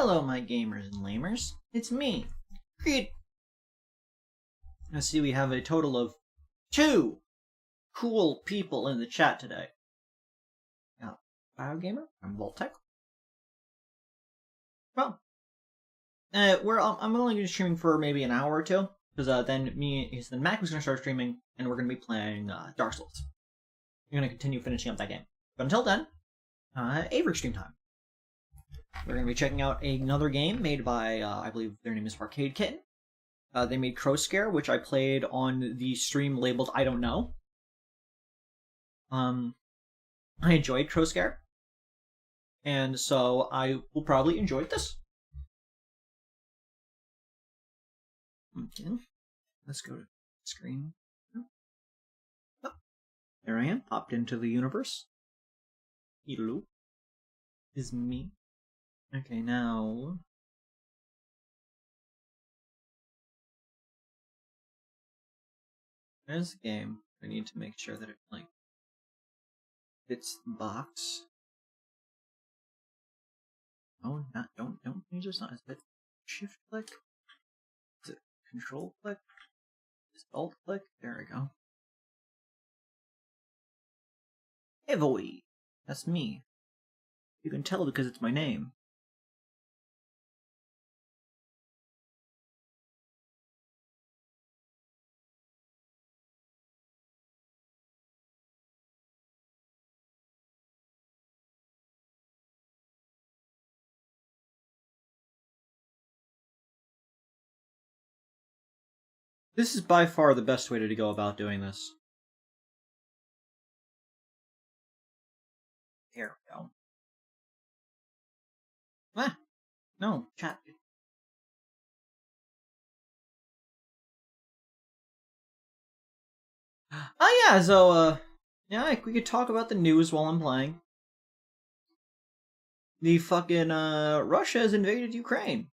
Hello, my gamers and lamers. It's me, Creed. I see we have a total of 2 cool people in the chat today. Biogamer, I'm Voltec. Well, I'm only going to be streaming for maybe an hour or two, because then Mac was going to start streaming, and we're going to be playing Dark Souls. We're going to continue finishing up that game. But until then, Avery stream time. We're going to be checking out another game made by, I believe their name is Arcade Kitten. They made Crowscare, which I played on the stream labeled I Don't Know. I enjoyed Crowscare, and so I will probably enjoy this. Okay, let's go to screen. Oh, there I am, popped into the universe. Hello, is me. Okay, now there's the game. I need to make sure that it fits the box. Oh, don't change the size. Is it shift click? Is it control click? Is it alt click? There we go. lvoe. That's me. You can tell because it's my name. This is by far the best way to go about doing this. There we go. Ah! No, chat. Oh yeah, so, yeah, we could talk about the news while I'm playing. The fucking, Russia has invaded Ukraine.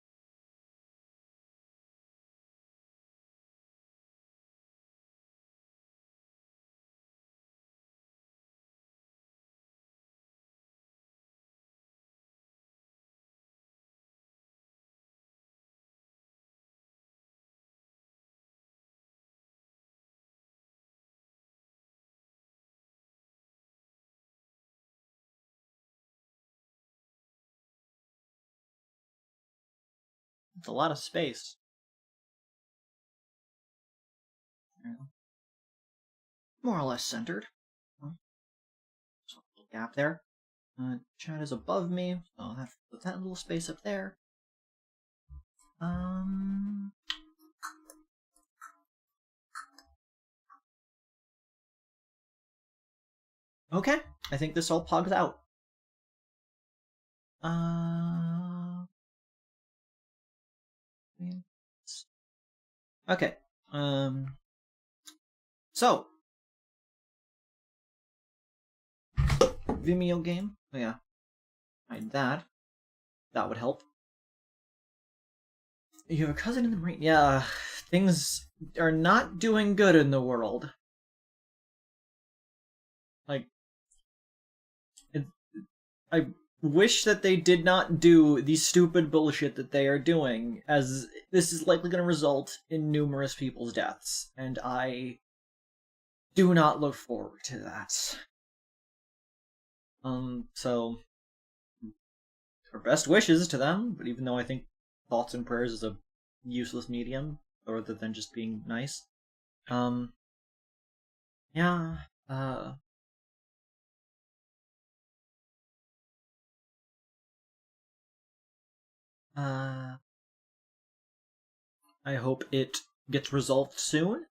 It's a lot of space. More or less centered. There's a little gap there. Chat is above me, so that's that little space up there. Okay, I think this all pogs out. Okay, so Vimeo game. Oh yeah, hide that. That would help. You have a cousin in the Marine. Yeah, things are not doing good in the world. I wish that they did not do the stupid bullshit that they are doing, as this is likely going to result in numerous people's deaths, and I do not look forward to that. So, our best wishes to them, but even though I think thoughts and prayers is a useless medium, other than just being nice. Yeah, I hope it gets resolved soon.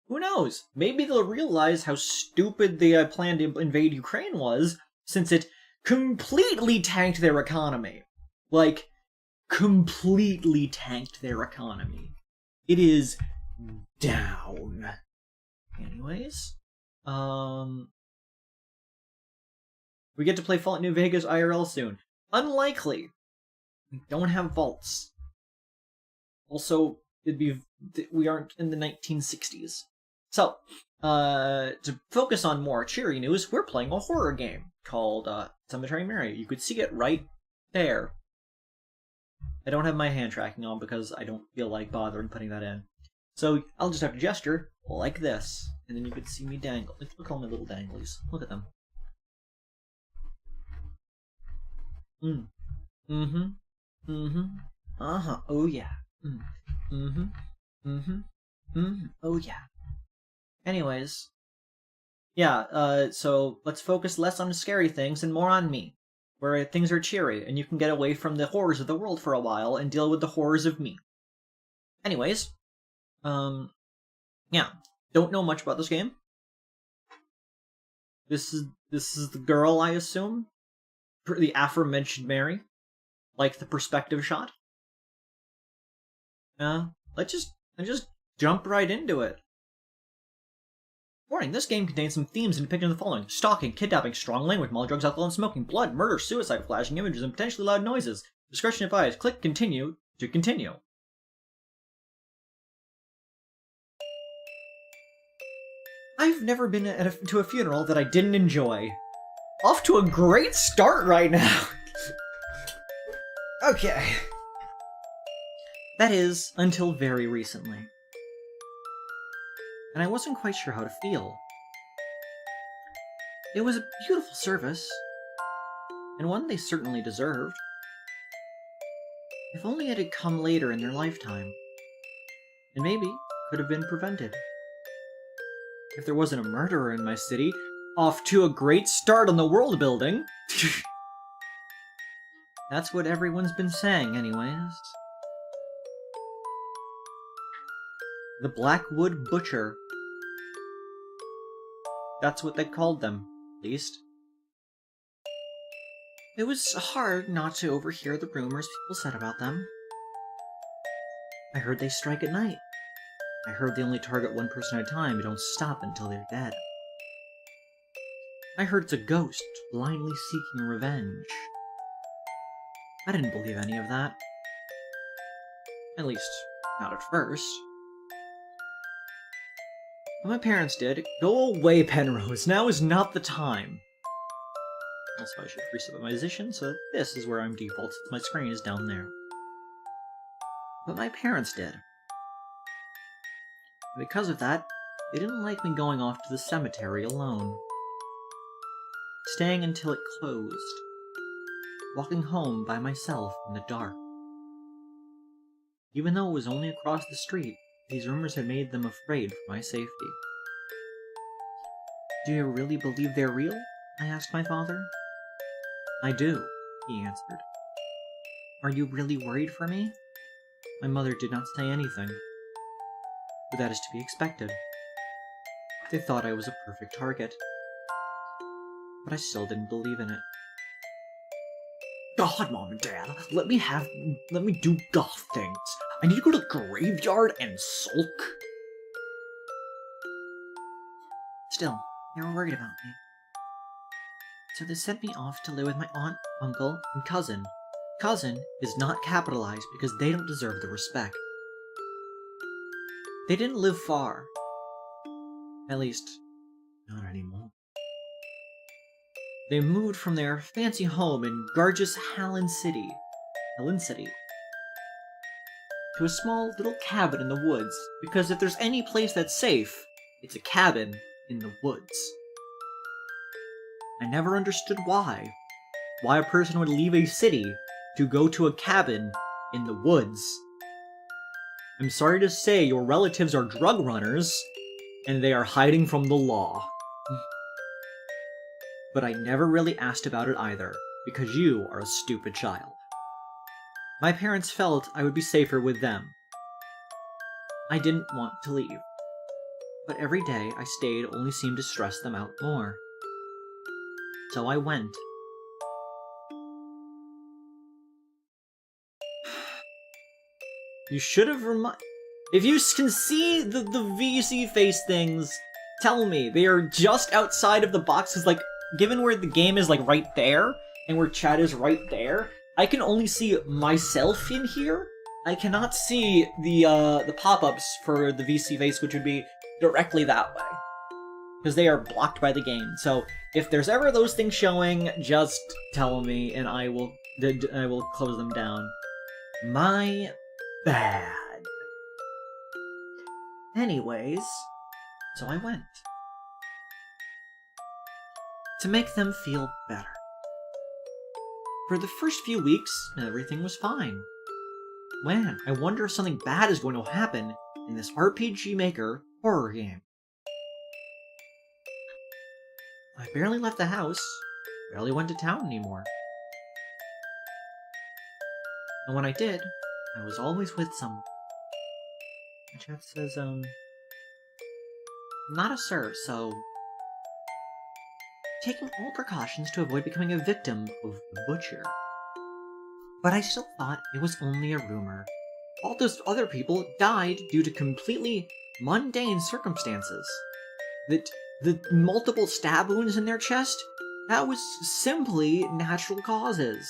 Who knows? Maybe they'll realize how stupid the plan to invade Ukraine was, since it completely tanked their economy. Like, completely tanked their economy. It is down. Anyways, we get to play Fallout New Vegas IRL soon. Unlikely. We don't have vaults. Also, we aren't in the 1960s. So, to focus on more cheery news, we're playing a horror game called Cemetary Mary. You could see it right there. I don't have my hand tracking on because I don't feel like bothering putting that in. So I'll just have to gesture like this, and then you can see me dangle. Look at all my little danglies. Look at them. Uh-huh. Oh yeah. Oh yeah. Anyways. Yeah, so let's focus less on scary things and more on me, where things are cheery, and you can get away from the horrors of the world for a while and deal with the horrors of me. Anyways, yeah, don't know much about this game. This is the girl, I assume? The aforementioned Mary? Like the perspective shot? Let's just jump right into it. Warning, this game contains some themes and depicting the following: stalking, kidnapping, strong language, mall drugs, alcohol, and smoking, blood, murder, suicide, flashing images, and potentially loud noises. Discretion advised. Click continue to continue. I've never been to a funeral that I didn't enjoy. Off to a great start right now. Okay. That is, until very recently. And I wasn't quite sure how to feel. It was a beautiful service, and one they certainly deserved. If only it had come later in their lifetime, and maybe could have been prevented. If there wasn't a murderer in my city, off to a great start on the world building. That's what everyone's been saying anyways. The Blackwood Butcher. That's what they called them, at least. It was hard not to overhear the rumors people said about them. I heard they strike at night. I heard they only target one person at a time and don't stop until they're dead. I heard it's a ghost blindly seeking revenge. I didn't believe any of that. At least, not at first. But my parents did. Go away, Penrose. Now is not the time. Also, I should reset my position so that this is where I'm default, since my screen is down there. But my parents did. Because of that, they didn't like me going off to the cemetery alone. Staying until it closed. Walking home by myself in the dark. Even though it was only across the street, these rumors had made them afraid for my safety. Do you really believe they're real? I asked my father. I do, he answered. Are you really worried for me? My mother did not say anything. But that is to be expected. They thought I was a perfect target. But I still didn't believe in it. God, Mom and Dad, let me do goth things. I need to go to the graveyard and sulk. Still, they were worried about me. So they sent me off to live with my aunt, uncle, and cousin. Cousin is not capitalized because they don't deserve the respect. They didn't live far. At least, not anymore. They moved from their fancy home in gorgeous Helen City, to a small little cabin in the woods, because if there's any place that's safe, it's a cabin in the woods. I never understood why a person would leave a city to go to a cabin in the woods. I'm sorry to say your relatives are drug runners, and they are hiding from the law. But I never really asked about it either, because you are a stupid child. My parents felt I would be safer with them. I didn't want to leave, but every day I stayed only seemed to stress them out more. So I went. You should have If you can see the VC face things, tell me. They are just outside of the boxes, like, given where the game is, like, right there, and where chat is right there, I can only see myself in here. I cannot see the pop-ups for the VC face, which would be directly that way. Because they are blocked by the game. So, if there's ever those things showing, just tell me, and I will close them down. My bad. Anyways, so I went. To make them feel better. For the first few weeks, everything was fine. Man, I wonder if something bad is going to happen in this RPG Maker horror game. I barely left the house, barely went to town anymore. And when I did, I was always with someone. The chat says, not a sir, so... taking all precautions to avoid becoming a victim of the butcher. But I still thought it was only a rumor. All those other people died due to completely mundane circumstances. That the multiple stab wounds in their chest, that was simply natural causes.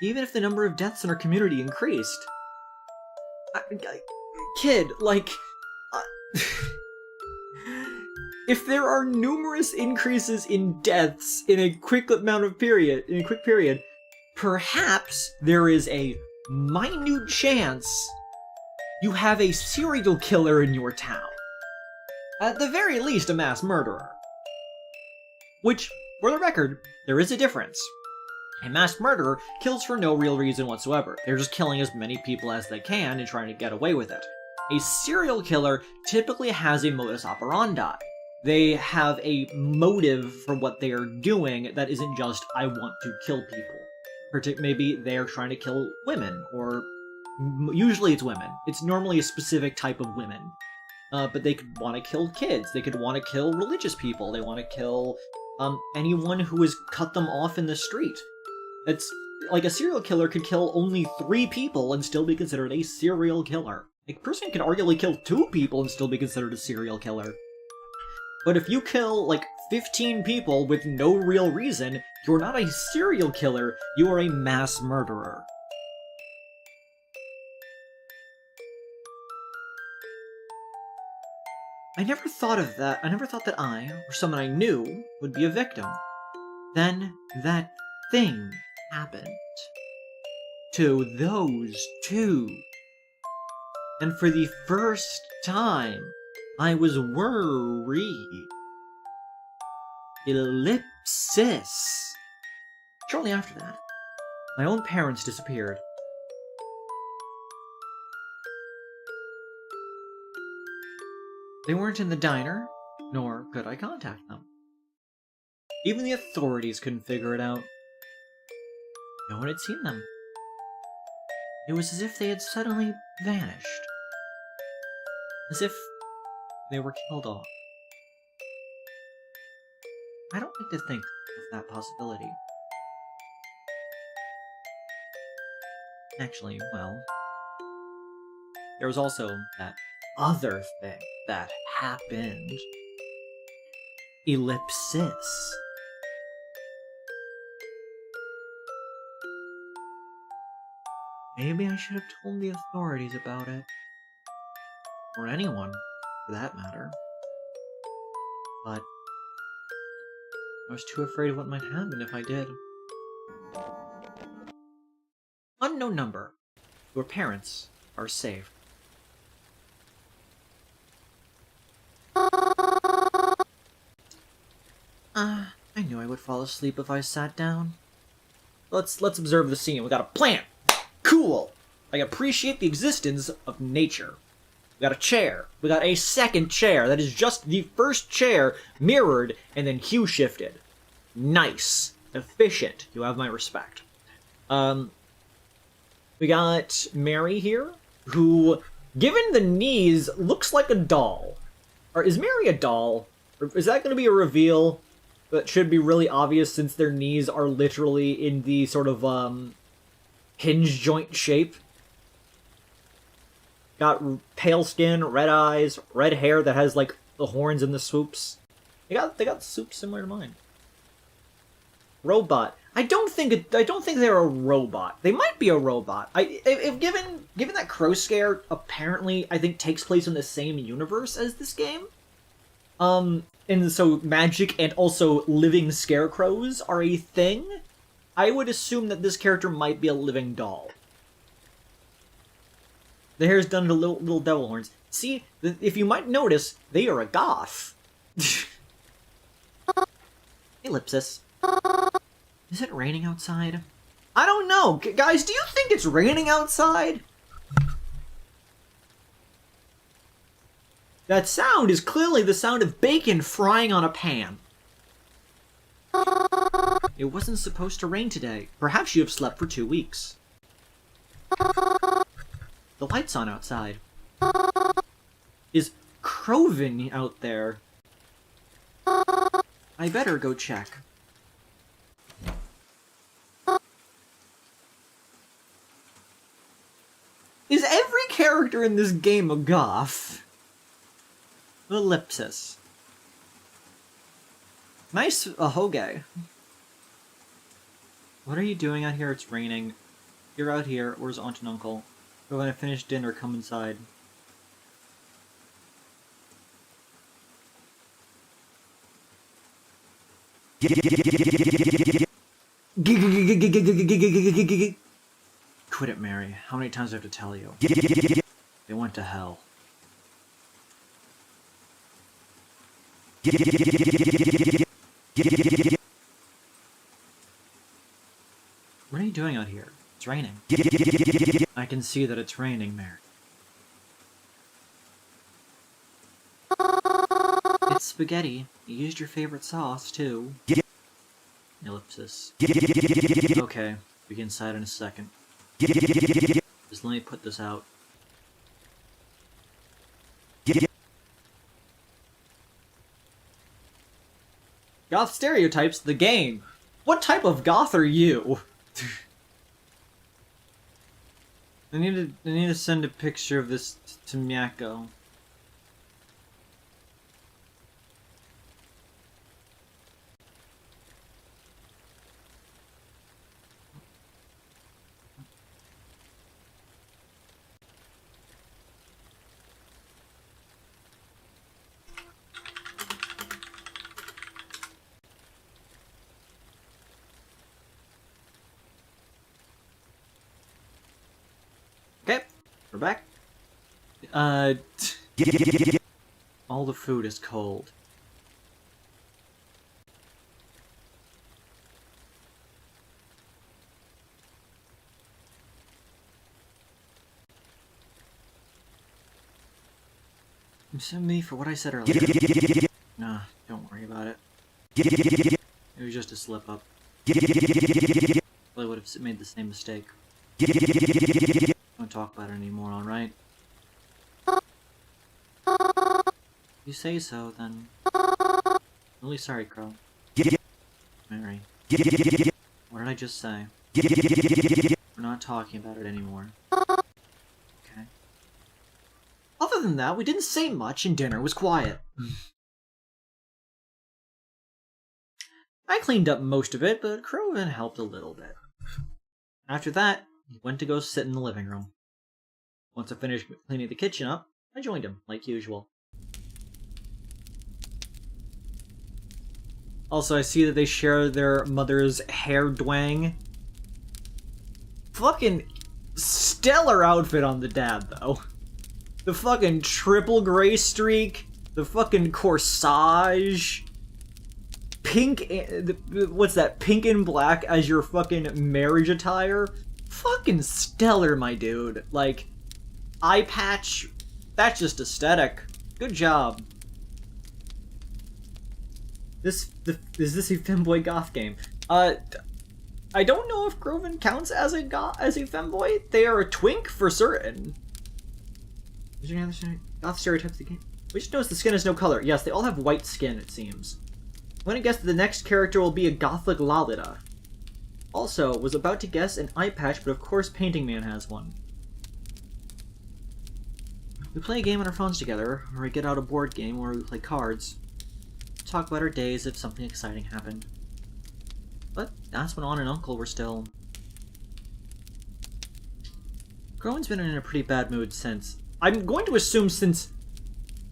Even if the number of deaths in our community increased. Kid, like... if there are numerous increases in deaths in a quick period, perhaps there is a minute chance you have a serial killer in your town. At the very least, a mass murderer. Which, for the record, there is a difference. A mass murderer kills for no real reason whatsoever. They're just killing as many people as they can and trying to get away with it. A serial killer typically has a modus operandi. They have a motive for what they are doing that isn't just, I want to kill people. Maybe they are trying to kill women, or usually it's women. It's normally a specific type of women. But they could want to kill kids. They could want to kill religious people. They want to kill anyone who has cut them off in the street. It's like a serial killer could kill only 3 people and still be considered a serial killer. A person could arguably kill 2 people and still be considered a serial killer. But if you kill, like, 15 people with no real reason, you're not a serial killer, you are a mass murderer. I never thought of that. I never thought that I, or someone I knew, would be a victim. Then that thing happened. To those 2. And for the first time, I was worried. Ellipsis. Shortly after that, my own parents disappeared. They weren't in the diner, nor could I contact them. Even the authorities couldn't figure it out. No one had seen them. It was as if they had suddenly vanished. As if they were killed off. I don't like to think of that possibility. Actually, well, there was also that other thing that happened. Ellipsis. Maybe I should have told the authorities about it. Or anyone, for that matter. But I was too afraid of what might happen if I did. Unknown number. Your parents are safe. I knew I would fall asleep if I sat down. Let's observe the scene. We got a plant! Cool! I appreciate the existence of nature. We got a chair. We got a second chair. That is just the first chair mirrored and then hue shifted. Nice. Efficient. You have my respect. We got Mary here, who, given the knees, looks like a doll. Or is Mary a doll? Or is that going to be a reveal that should be really obvious since their knees are literally in the sort of, hinge joint shape? Got pale skin, red eyes, red hair that has, like, the horns and the swoops. They got swoops similar to mine. Robot. I don't think they're a robot. They might be a robot. If given that Crowscare apparently I think takes place in the same universe as this game, and so magic and also living scarecrows are a thing, I would assume that this character might be a living doll. The hair's done to little devil horns. See, if you might notice, they are a goth. Ellipsis. Is it raining outside? I don't know. Guys, do you think it's raining outside? That sound is clearly the sound of bacon frying on a pan. It wasn't supposed to rain today. Perhaps you have slept for 2 weeks. The light's on outside. Is Croven out there? I better go check. Is every character in this game a goth? Ellipsis. Nice ahoge. What are you doing out here? It's raining. You're out here. Where's Aunt and Uncle? Go when I finish dinner, come inside. Quit it, Mary. How many times do I have to tell you? They went to hell. What are you doing out here? It's raining. I can see that it's raining, Mary. It's spaghetti. You used your favorite sauce, too. Ellipsis. Okay, we can inside in a second. Just let me put this out. Goth Stereotypes, the game. What type of goth are you? I need to send a picture of this to Miyako. Okay, we're back. All the food is cold. You sent me for what I said earlier. Nah, don't worry about it. It was just a slip-up. I would have made the same mistake. Don't talk about it anymore, alright? You say so, then. Really sorry, Crow. Mary. What did I just say? We're not talking about it anymore. Okay. Other than that, we didn't say much and dinner was quiet. I cleaned up most of it, but Crowan helped a little bit. After that, he went to go sit in the living room. Once I finished cleaning the kitchen up, I joined him, like usual. Also, I see that they share their mother's hair dwang. Fucking stellar outfit on the dad, though. The fucking triple gray streak, the fucking corsage, pink, what's that, pink and black as your fucking marriage attire? Fucking stellar, my dude. Like, eye patch, that's just aesthetic. Good job. Is this a femboy goth game? I don't know if Groven counts as a femboy. They are a twink for certain. Is there any other goth stereotypes of the game? We just noticed the skin has no color. Yes, they all have white skin, it seems. I'm gonna guess that the next character will be a gothic Lalita. Also, was about to guess an eye patch, but of course Painting Man has one. We play a game on our phones together, or we get out a board game where we play cards. Talk about our days if something exciting happened. But that's when Aunt and Uncle were still... Growen's been in a pretty bad mood since. I'm going to assume since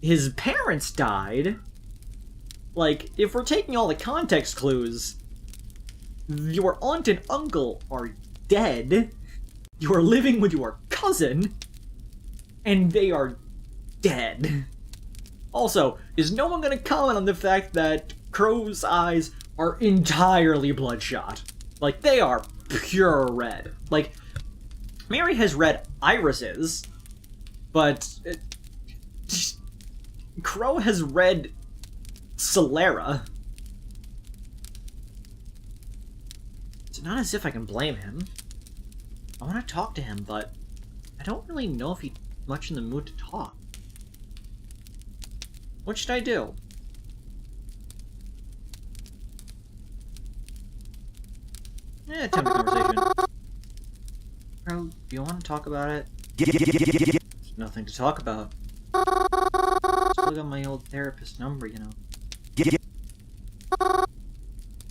his parents died. Like, if we're taking all the context clues, your aunt and uncle are dead. You are living with your cousin. and they are dead. Also, is no one gonna comment on the fact that Crow's eyes are entirely bloodshot? Like, they are pure red. Like, Mary has red irises, but Crow has red sclera. It's not as if I can blame him. I want to talk to him, but I don't really know if he's much in the mood to talk. What should I do? Attempt a conversation. Bro, do you want to talk about it? There's nothing to talk about. Still got my old therapist number, you know.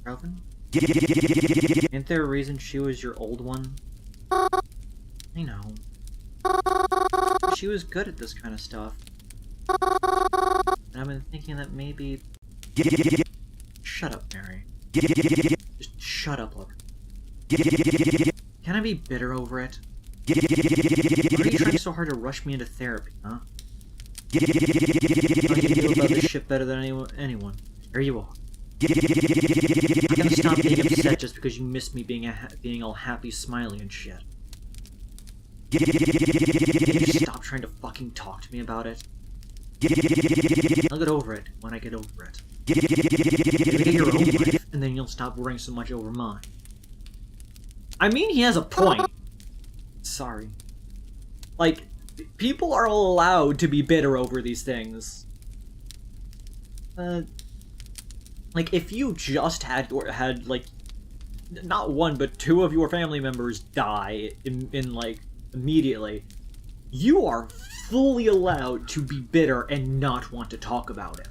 Calvin? Ain't there a reason she was your old one? I know. She was good at this kind of stuff. And I've been thinking that maybe... Shut up, Mary. Just shut up, look. Can I be bitter over it? Why are you trying so hard to rush me into therapy, huh? I feel about this shit better than anyone. Here you are. I'm gonna stop being upset just because you miss me being all happy, smiley and shit. Can you stop trying to fucking talk to me about it? I'll get over it when I get over it. You get your own life, and then you'll stop worrying so much over mine. I mean, he has a point. Sorry. Like, people are allowed to be bitter over these things. Like, if you just had like, not one, but two of your family members die in like, immediately, you are fully allowed to be bitter and not want to talk about it.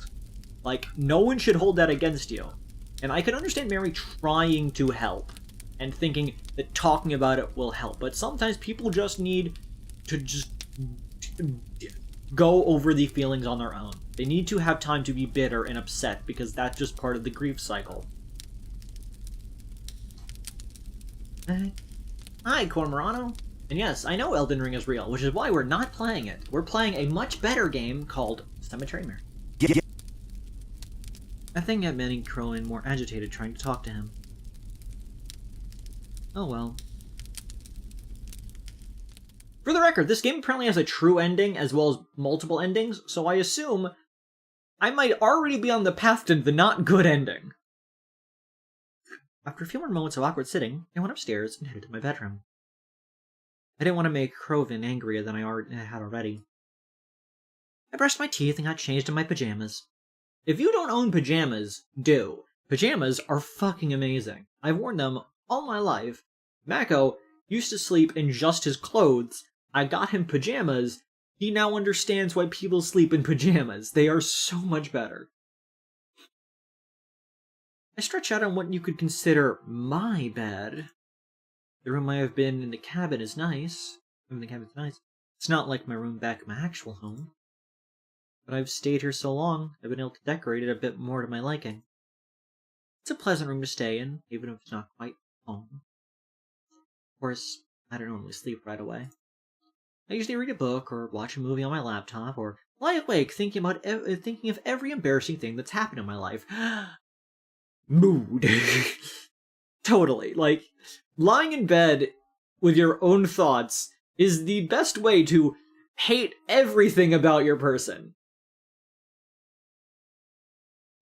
Like, no one should hold that against you. And I can understand Mary trying to help and thinking that talking about it will help, but sometimes people just need to just go over the feelings on their own. They need to have time to be bitter and upset, because that's just part of the grief cycle. Hi, Cormorano. And yes, I know Elden Ring is real, which is why we're not playing it. We're playing a much better game called Cemetary Mary. I think I'm getting Crow in more agitated trying to talk to him. Oh well. For the record, this game apparently has a true ending as well as multiple endings, so I assume I might already be on the path to the not good ending. After a few more moments of awkward sitting, I went upstairs and headed to my bedroom. I didn't want to make Crovin angrier than I had already. I brushed my teeth and got changed in my pajamas. If you don't own pajamas, do. Pajamas are fucking amazing. I've worn them all my life. Mako used to sleep in just his clothes. I got him pajamas. He now understands why people sleep in pajamas. They are so much better. I stretched out on what you could consider my bed. The room I have been in the cabin is nice. It's not like my room back at my actual home. But I've stayed here so long, I've been able to decorate it a bit more to my liking. It's a pleasant room to stay in, even if it's not quite home. Of course, I don't normally sleep right away. I usually read a book or watch a movie on my laptop, or lie awake thinking of every embarrassing thing that's happened in my life. Mood. Totally. Like, lying in bed with your own thoughts is the best way to hate everything about your person.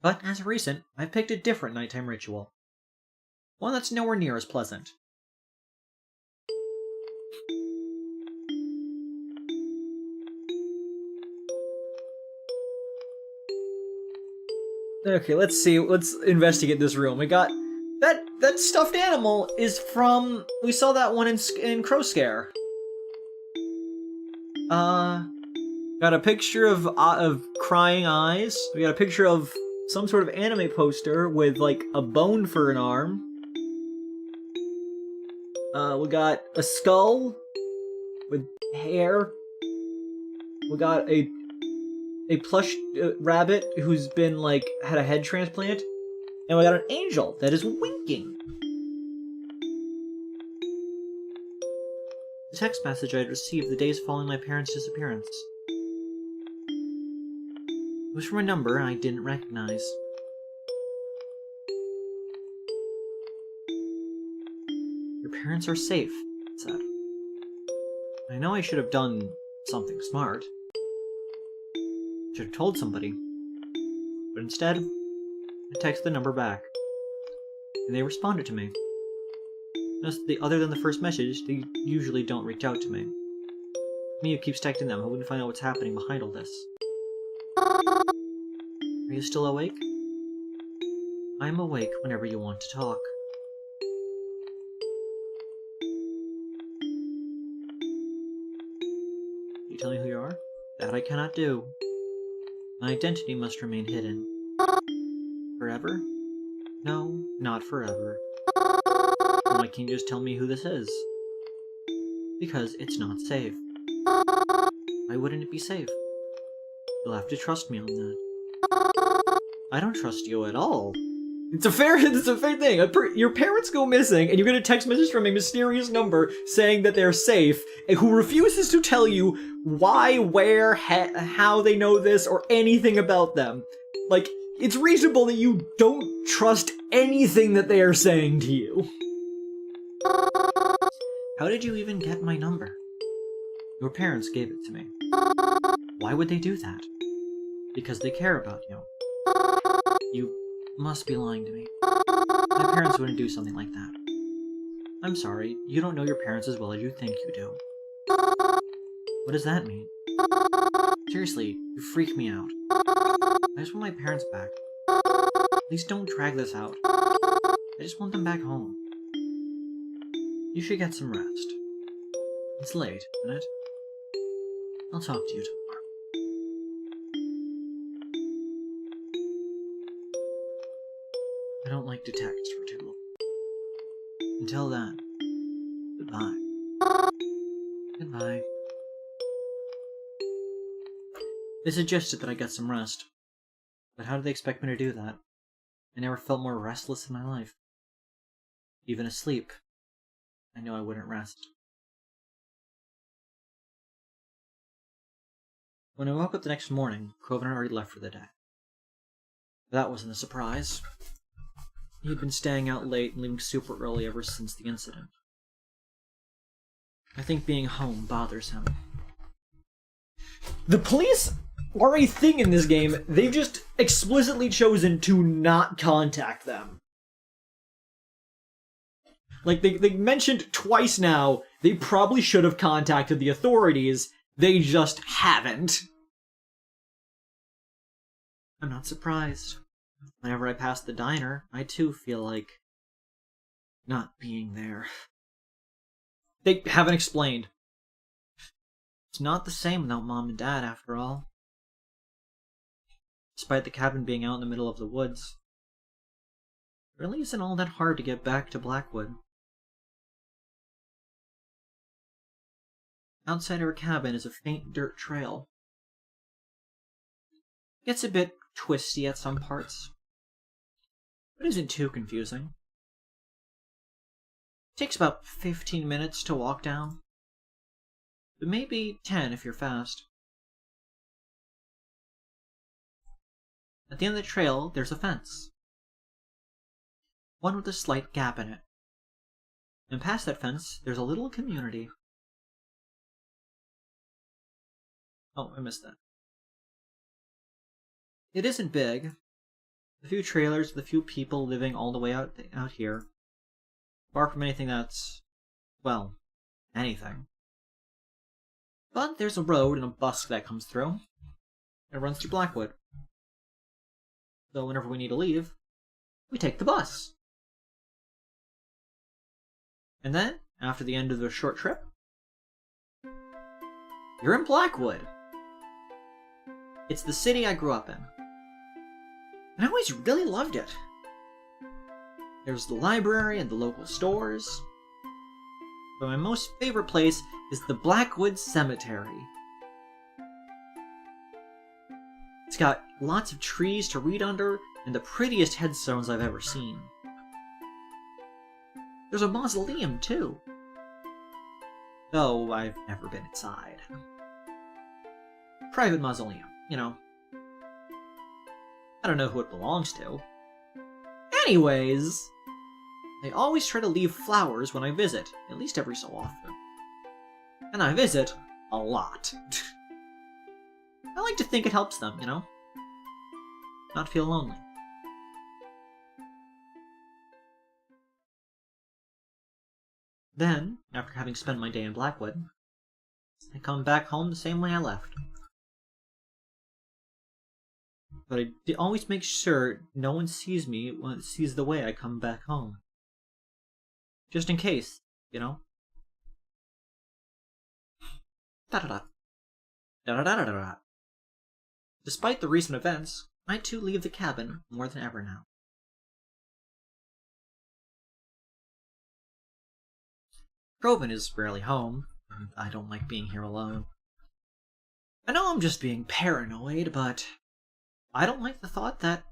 But as of recent, I've picked a different nighttime ritual. One that's nowhere near as pleasant. Okay, let's see. Let's investigate this room. We got that stuffed animal is from. We saw that one in Crowscare. Got a picture of crying eyes. We got a picture of some sort of anime poster with like a bone for an arm. We got a skull with hair. We got a plush rabbit who's been like had a head transplant, and we got an angel that is winking. The text message I had received the days following my parents' disappearance. It was from a number I didn't recognize. Your parents are safe, it said. I know I should have done something smart. I should have told somebody. But instead, I texted the number back. And they responded to me. Other than the first message, they usually don't reach out to me. Me who keeps texting them, hoping to find out what's happening behind all this. Are you still awake? I'm awake whenever you want to talk. You tell me who you are? That I cannot do. My identity must remain hidden. Forever? No, not forever. Why can't you just tell me who this is? Because it's not safe. Why wouldn't it be safe? You'll have to trust me on that. I don't trust you at all. It's a fair thing. Your parents go missing, and you get a text message from a mysterious number saying that they're safe, and who refuses to tell you why, where, how they know this, or anything about them. Like, it's reasonable that you don't trust anything that they are saying to you. How did you even get my number? Your parents gave it to me. Why would they do that? Because they care about you. You must be lying to me. My parents wouldn't do something like that. I'm sorry, you don't know your parents as well as you think you do. What does that mean? Seriously, you freak me out. I just want my parents back. Please don't drag this out. I just want them back home. You should get some rest. It's late, isn't it? I'll talk to you tomorrow. I don't like to text for too long. Until then, goodbye. Goodbye. They suggested that I get some rest. But how did they expect me to do that? I never felt more restless in my life. Even asleep, I knew I wouldn't rest. When I woke up the next morning, Coven had already left for the day. That wasn't a surprise. He'd been staying out late and leaving super early ever since the incident. I think being home bothers him. The police are a thing in this game. They've just explicitly chosen to not contact them. Like, they mentioned twice now, they probably should have contacted the authorities. They just haven't. I'm not surprised. Whenever I pass the diner, I too feel like not being there. They haven't explained. It's not the same without Mom and Dad, after all. Despite the cabin being out in the middle of the woods, it really isn't all that hard to get back to Blackwood. Outside our cabin is a faint dirt trail. It gets a bit twisty at some parts, but isn't too confusing. It takes about 15 minutes to walk down, but maybe 10 if you're fast. At the end of the trail, there's a fence. One with a slight gap in it. And past that fence, there's a little community. Oh, I missed that. It isn't big. A few trailers with a few people living all the way out here. Far from anything that's, well, anything. But there's a road and a bus that comes through. It runs to Blackwood. So whenever we need to leave, we take the bus. And then, after the end of the short trip, you're in Blackwood. It's the city I grew up in. And I always really loved it. There's the library and the local stores. But my most favorite place is the Blackwood Cemetery. It's got lots of trees to read under and the prettiest headstones I've ever seen. There's a mausoleum, too. though I've never been inside. Private mausoleum, you know. I don't know who it belongs to. Anyways, I always try to leave flowers when I visit, at least every so often. And I visit a lot. I like to think it helps them, you know? Not feel lonely. Then, after having spent my day in Blackwood, I come back home the same way I left. But I always make sure no one sees me when it sees the way I come back home. Just in case, you know? Da-da-da. Da-da-da-da-da. Despite the recent events, I too leave the cabin more than ever now. Groven is rarely home, and I don't like being here alone. I know I'm just being paranoid, but I don't like the thought that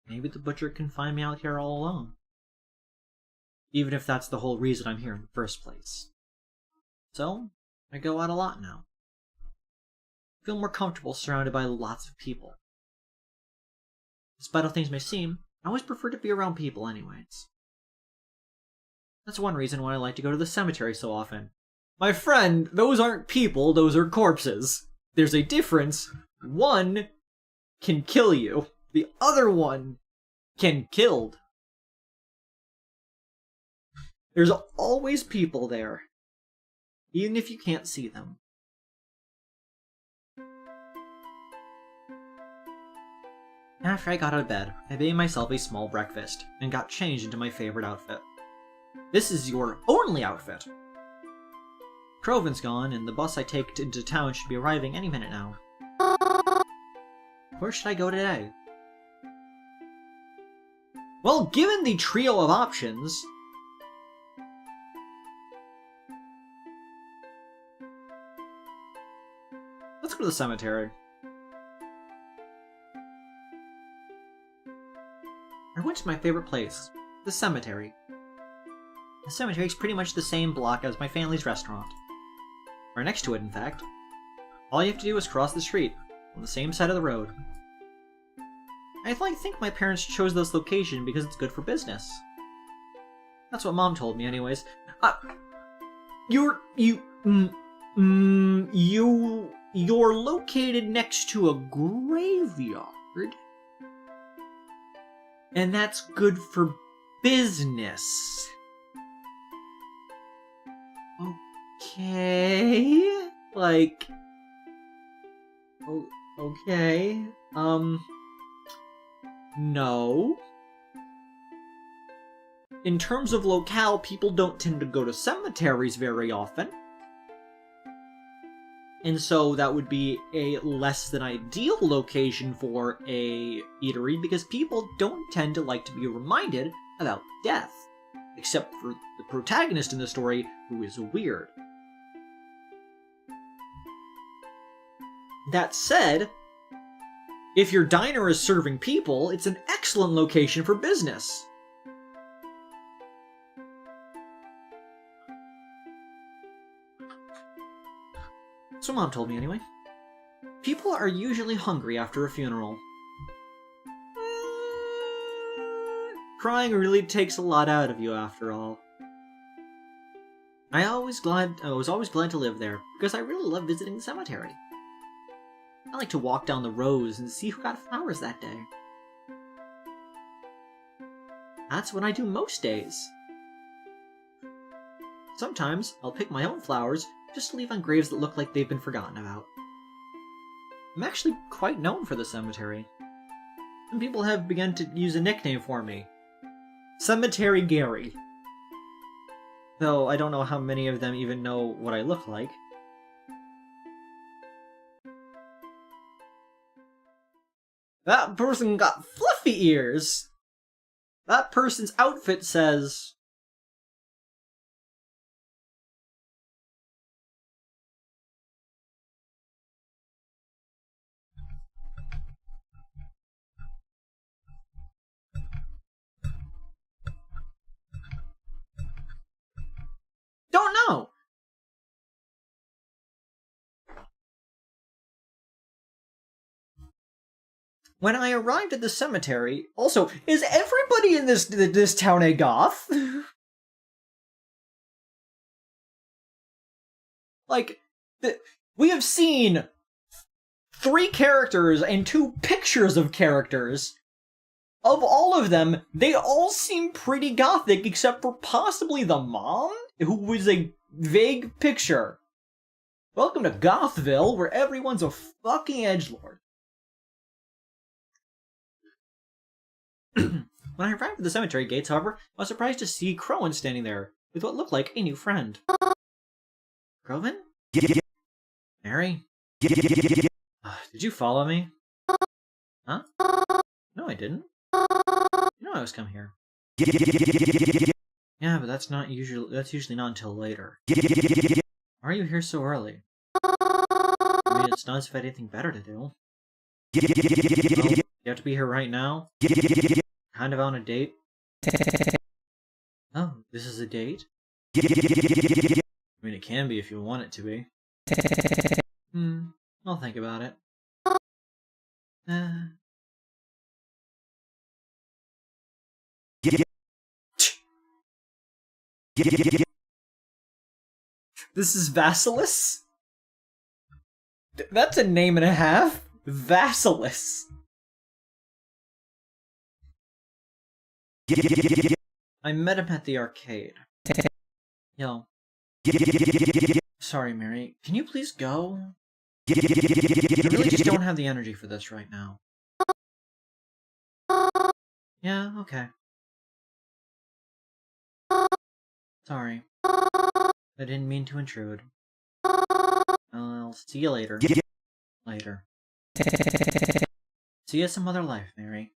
maybe the butcher can find me out here all alone. Even if that's the whole reason I'm here in the first place. So, I go out a lot now. I feel more comfortable surrounded by lots of people. Despite how things may seem, I always prefer to be around people anyways. That's one reason why I like to go to the cemetery so often. My friend, those aren't people, those are corpses. There's a difference. One can kill you. The other one can killed. There's always people there, even if you can't see them. After I got out of bed, I made myself a small breakfast, and got changed into my favorite outfit. This is your only outfit! Croven's gone, and the bus I take into town should be arriving any minute now. Where should I go today? Well, given the trio of options... let's go to the cemetery. I went to my favorite place, the cemetery. The cemetery is pretty much the same block as my family's restaurant. Or next to it, in fact. All you have to do is cross the street, on the same side of the road. I think my parents chose this location because it's good for business. That's what Mom told me anyways. You're located next to a graveyard. And that's good for business. Okay. Like... okay. No. In terms of locale, people don't tend to go to cemeteries very often. And so that would be a less than ideal location for a eatery, because people don't tend to like to be reminded about death. Except for the protagonist in the story, who is weird. That said, if your diner is serving people, it's an excellent location for business. So Mom told me anyway. People are usually hungry after a funeral. Crying really takes a lot out of you after all. I was always glad to live there, because I really love visiting the cemetery. I like to walk down the rows and see who got flowers that day. That's what I do most days. Sometimes I'll pick my own flowers just to leave on graves that look like they've been forgotten about. I'm actually quite known for the cemetery. Some people have begun to use a nickname for me. Cemetery Gary. Though I don't know how many of them even know what I look like. That person got fluffy ears! That person's outfit says... don't know! When I arrived at the cemetery... Also, is everybody in this town a goth? Like, we have seen 3 characters and 2 pictures of characters. Of all of them, they all seem pretty gothic, except for possibly the mom, who was a vague picture. Welcome to Gothville, where everyone's a fucking edgelord. When I arrived at the cemetery gates, however, I was surprised to see Crowan standing there, with what looked like a new friend. Groven? Mary? Did you follow me? Huh? No, I didn't. You know I was coming here. Yeah, but that's usually not until later. Why are you here so early? I mean, it's not as if I had anything better to do. Oh, you have to be here right now? Kind of on a date? Oh, this is a date? I mean, it can be if you want it to be. I'll think about it. This is Vasilis? That's a name and a half? Vasilis. I met him at the arcade. Yo. Sorry, Mary. Can you please go? I really just don't have the energy for this right now. Yeah, okay. Sorry. I didn't mean to intrude. I'll see you later. Later. See you some other life, Mary.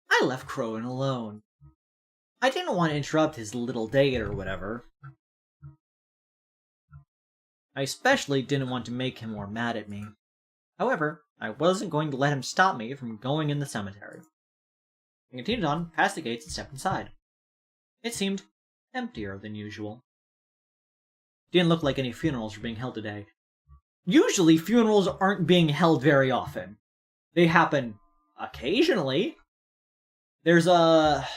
I left Crowan alone. I didn't want to interrupt his little date or whatever. I especially didn't want to make him more mad at me. However, I wasn't going to let him stop me from going in the cemetery. I continued on, past the gates, and stepped inside. It seemed emptier than usual. Didn't look like any funerals were being held today. Usually, funerals aren't being held very often. They happen occasionally. There's a...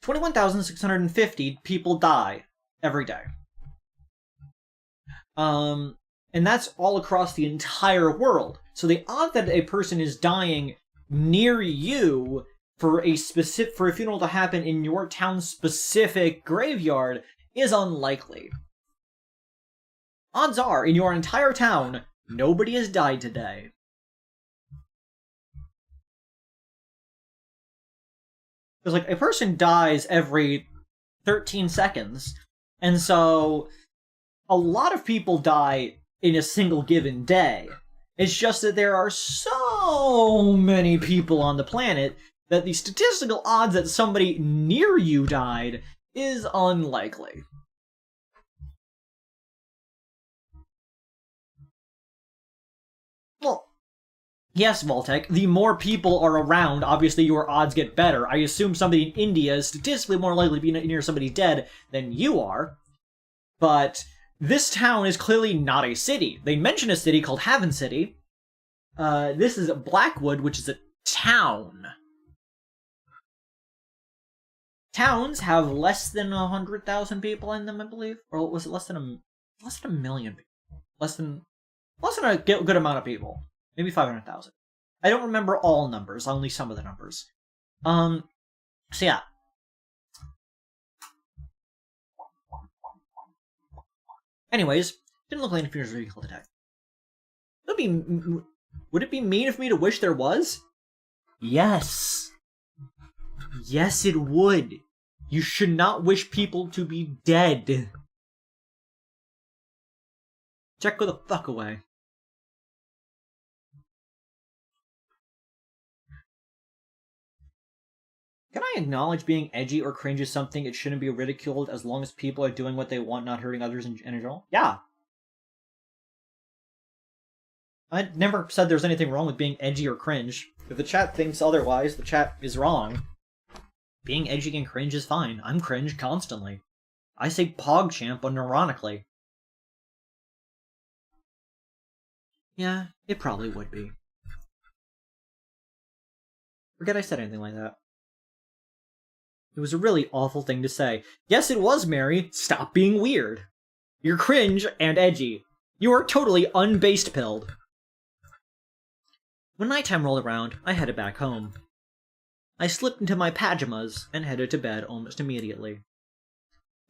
$21,650 people die every day. And that's all across the entire world. So the odds that a person is dying near you for a funeral to happen in your town's specific graveyard is unlikely. Odds are, in your entire town, nobody has died today. Because, like, a person dies every 13 seconds, and so a lot of people die in a single given day. It's just that there are so many people on the planet that the statistical odds that somebody near you died is unlikely. Well, yes, Voltec, the more people are around, obviously your odds get better. I assume somebody in India is statistically more likely to be near somebody dead than you are, but this town is clearly not a city. They mention a city called Haven City. This is Blackwood, which is a town. Towns have less than 100,000 people in them, I believe, or was it less than a million people? Less than a good amount of people, maybe 500,000. I don't remember all numbers, only some of the numbers. So yeah. Anyways, didn't look like any funerals were being held today. Would it be mean of me to wish there was? Yes. Yes, it would. You should not wish people to be dead. Jack, go the fuck away. Can I acknowledge being edgy or cringe is something it shouldn't be ridiculed as long as people are doing what they want, not hurting others in general? Yeah. I never said there's anything wrong with being edgy or cringe. If the chat thinks otherwise, the chat is wrong. Being edgy and cringe is fine. I'm cringe constantly. I say PogChamp unironically. Yeah, it probably would be. Forget I said anything like that. It was a really awful thing to say. Yes, it was, Mary. Stop being weird. You're cringe and edgy. You are totally unbased pilled. When nighttime rolled around, I headed back home. I slipped into my pajamas and headed to bed almost immediately.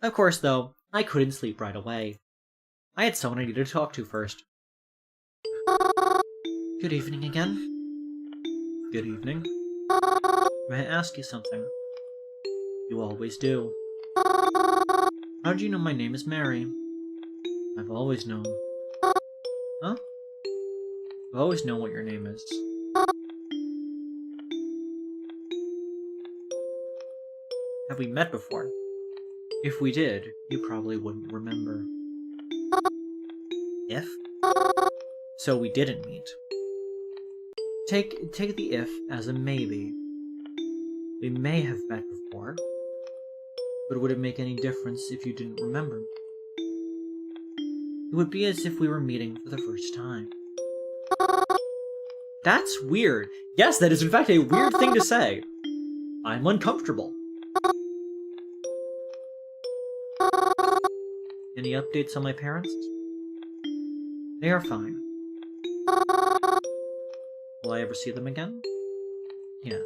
Of course, though, I couldn't sleep right away. I had someone I needed to talk to first. Good evening again. Good evening. May I ask you something? You always do. How do you know my name is Mary? I've always known. Huh? I've always known what your name is. Have we met before? If we did, you probably wouldn't remember. If? So we didn't meet. Take the if as a maybe. We may have met before, but would it make any difference if you didn't remember? It would be as if we were meeting for the first time. That's weird. Yes, that is in fact a weird thing to say. I'm uncomfortable. Any updates on my parents? They are fine. Will I ever see them again? Yes.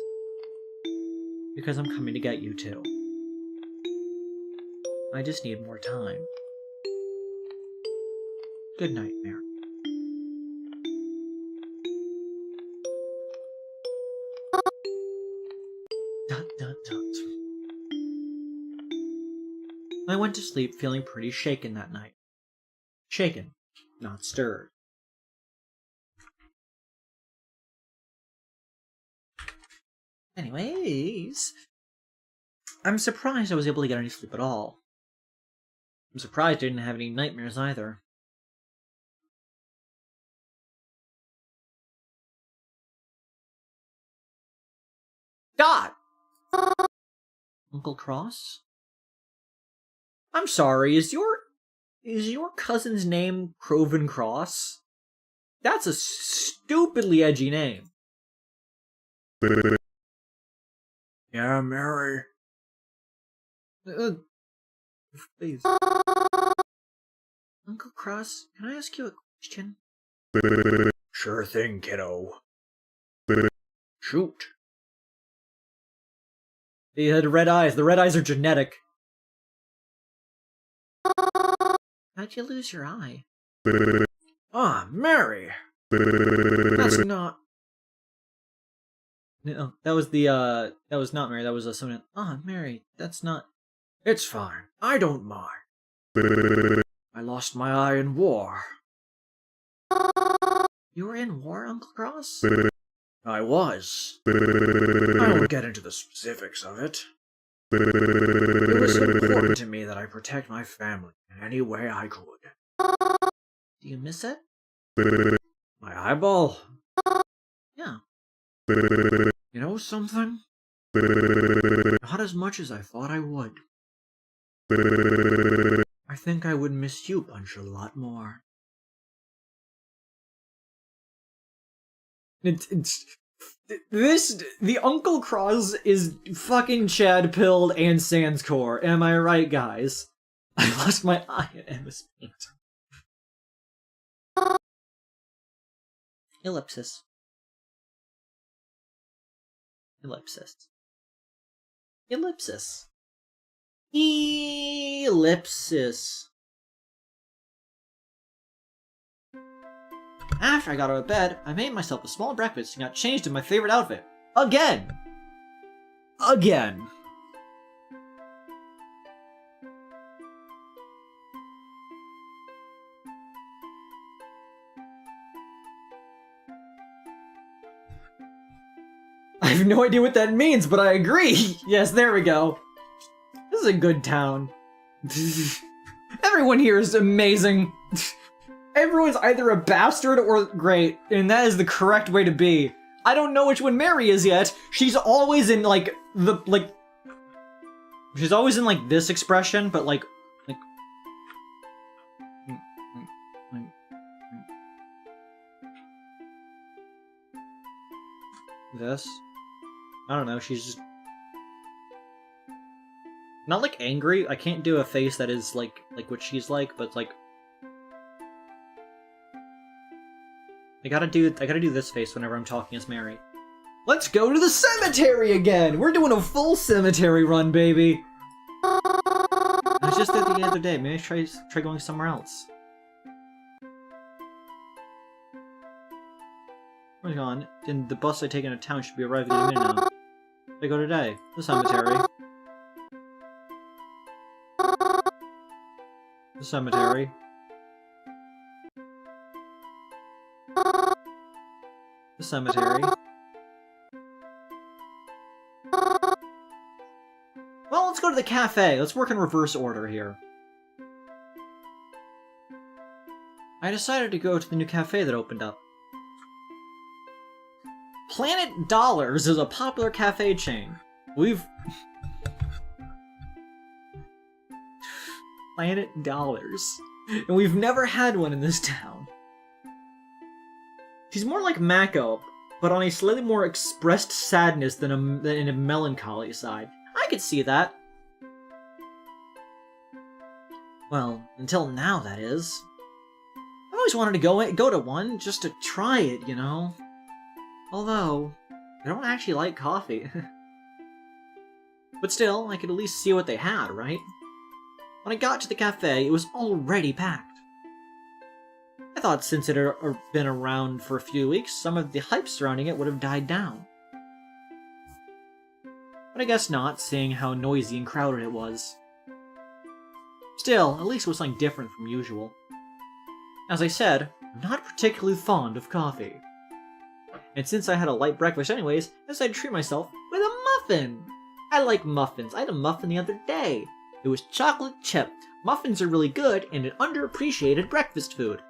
Because I'm coming to get you too. I just need more time. Good night, Mary. Dot, dot, dot. I went to sleep feeling pretty shaken that night. Shaken, not stirred. Anyways, I'm surprised I was able to get any sleep at all. I'm surprised I didn't have any nightmares either. Dot! Uncle Cross? I'm sorry, is your cousin's name Croven Cross? That's a stupidly edgy name. Yeah, Mary. Please. Uncle Cross, can I ask you a question? Sure thing, kiddo. Shoot. He had red eyes. The red eyes are genetic. How'd you lose your eye? Ah, Mary! That's not... No, that was not Mary, that was someone... Ah, Mary, that's not... It's fine. I don't mind. I lost my eye in war. You were in war, Uncle Cross? I was. I won't get into the specifics of it. It was important to me that I protect my family in any way I could. Do you miss it? My eyeball? Yeah. You know something? Not as much as I thought I would. I think I would miss you, Punch, a lot more. The Uncle Cross is fucking Chad Pilled and Sanscore. Am I right, guys? I lost my eye at Emma's paint. Ellipsis. Ellipsis. Ellipsis. Ellipsis. After I got out of bed, I made myself a small breakfast and got changed in my favorite outfit. Again! Again! I have no idea what that means, but I agree! Yes, there we go. This is a good town. Everyone here is amazing. Everyone's either a bastard or great, and that is the correct way to be. I don't know which one Mary is yet. She's always in, like, she's always in, like, this expression, but, like... This? I don't know, she's just... Not, like, angry. I can't do a face that is, like what she's like, but, like... I gotta do this face whenever I'm talking as Mary. Let's go to the cemetery again! We're doing a full cemetery run, baby! I was just there the other day. Maybe I try going somewhere else. Hang on. And the bus I take into town should be arriving in a minute now. I go today. The cemetery. The cemetery. The cemetery. Well, let's go to the cafe. Let's work in reverse order here. I decided to go to the new cafe that opened up. Planet Dollars is a popular cafe chain. Planet Dollars. And we've never had one in this town. She's more like Mako, but on a slightly more expressed sadness than in a melancholy side. I could see that. Well, until now, that is. I always wanted to go to one, just to try it, you know? Although, I don't actually like coffee. But still, I could at least see what they had, right? When I got to the cafe, it was already packed. I thought since it had been around for a few weeks, some of the hype surrounding it would have died down. But I guess not, seeing how noisy and crowded it was. Still, at least it was something different from usual. As I said, I'm not particularly fond of coffee. And since I had a light breakfast anyways, I decided to treat myself with a muffin! I like muffins. I had a muffin the other day. It was chocolate chip. Muffins are really good and an underappreciated breakfast food.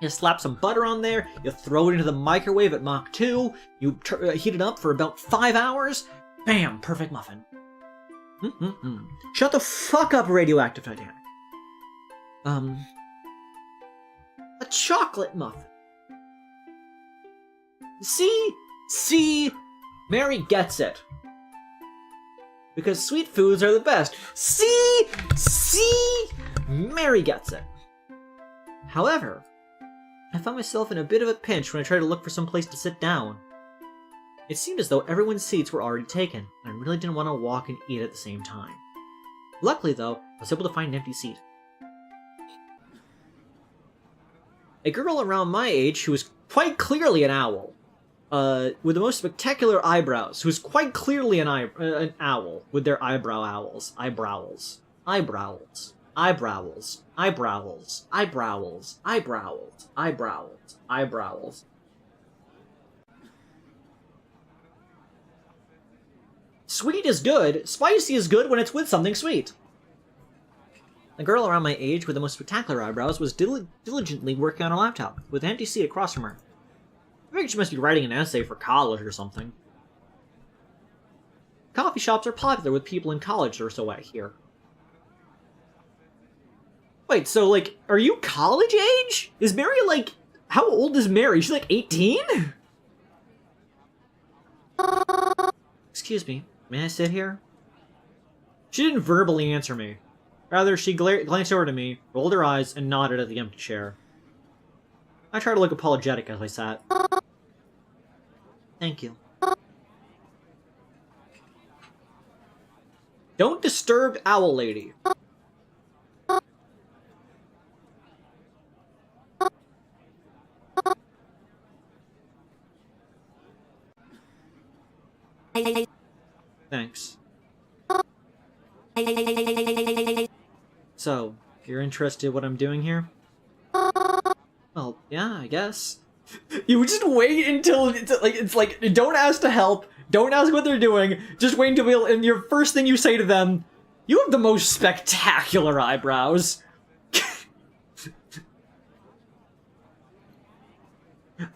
You slap some butter on there, you throw it into the microwave at Mach 2, you heat it up for about 5 hours, bam, perfect muffin. Shut the fuck up, Radioactive Titanic. A chocolate muffin. See, Mary gets it. Because sweet foods are the best. See, Mary gets it. However, I found myself in a bit of a pinch when I tried to look for some place to sit down. It seemed as though everyone's seats were already taken, and I really didn't want to walk and eat at the same time. Luckily, though, I was able to find an empty seat. A girl around my age who was quite clearly an owl, with the most spectacular eyebrows, who was quite clearly an owl, with their eyebrows. Sweet is good. Spicy is good when it's with something sweet. The girl around my age with the most spectacular eyebrows was diligently working on her laptop, with an empty seat across from her. I figured she must be writing an essay for college or something. Coffee shops are popular with people in college or so, I hear. Wait, so, like, are you college age? Is Mary, like, how old is Mary? She's, like, 18? Excuse me, may I sit here? She didn't verbally answer me. Rather, she glanced over to me, rolled her eyes, and nodded at the empty chair. I tried to look apologetic as I sat. Thank you. Don't disturb Owl Lady. Thanks. So, you're interested in what I'm doing here? Well, yeah, I guess. You just wait until it's like don't ask to help, don't ask what they're doing, just wait until and your first thing you say to them, you have the most spectacular eyebrows.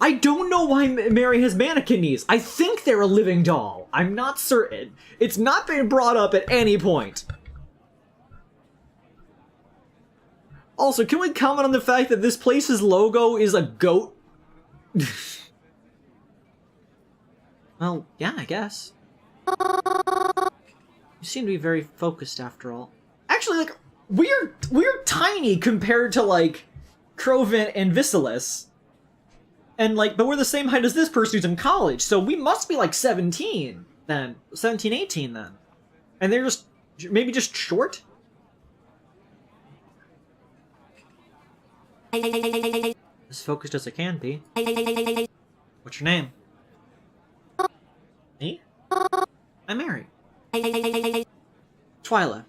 I don't know why Mary has mannequin knees. I think they're a living doll. I'm not certain. It's not been brought up at any point. Also, can we comment on the fact that this place's logo is a goat? Well, yeah, I guess. You seem to be very focused after all. Actually, like, we're tiny compared to, like, Crovent and Visilis. And, like, but we're the same height as this person who's in college, so we must be, like, 17, then. 17, 18, then. And they're just, maybe just short? As focused as it can be. What's your name? Me? I'm Mary. Twyla.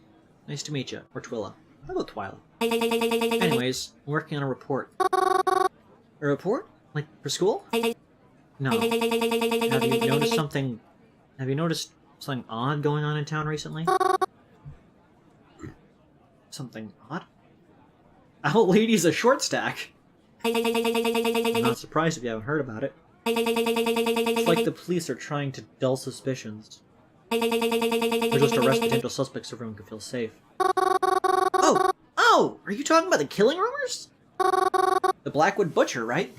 Nice to meet you. Or Twilla. Hello, Twyla. Anyways, I'm working on a report. A report? Like, for school? No. Have you noticed something... Have you noticed something odd going on in town recently? Something odd? Owl Lady's a short stack. I'm not surprised if you haven't heard about it. It's like the police are trying to dull suspicions. Or just arrest potential suspects so everyone can feel safe. Oh! Are you talking about the killing rumors? The Blackwood Butcher, right?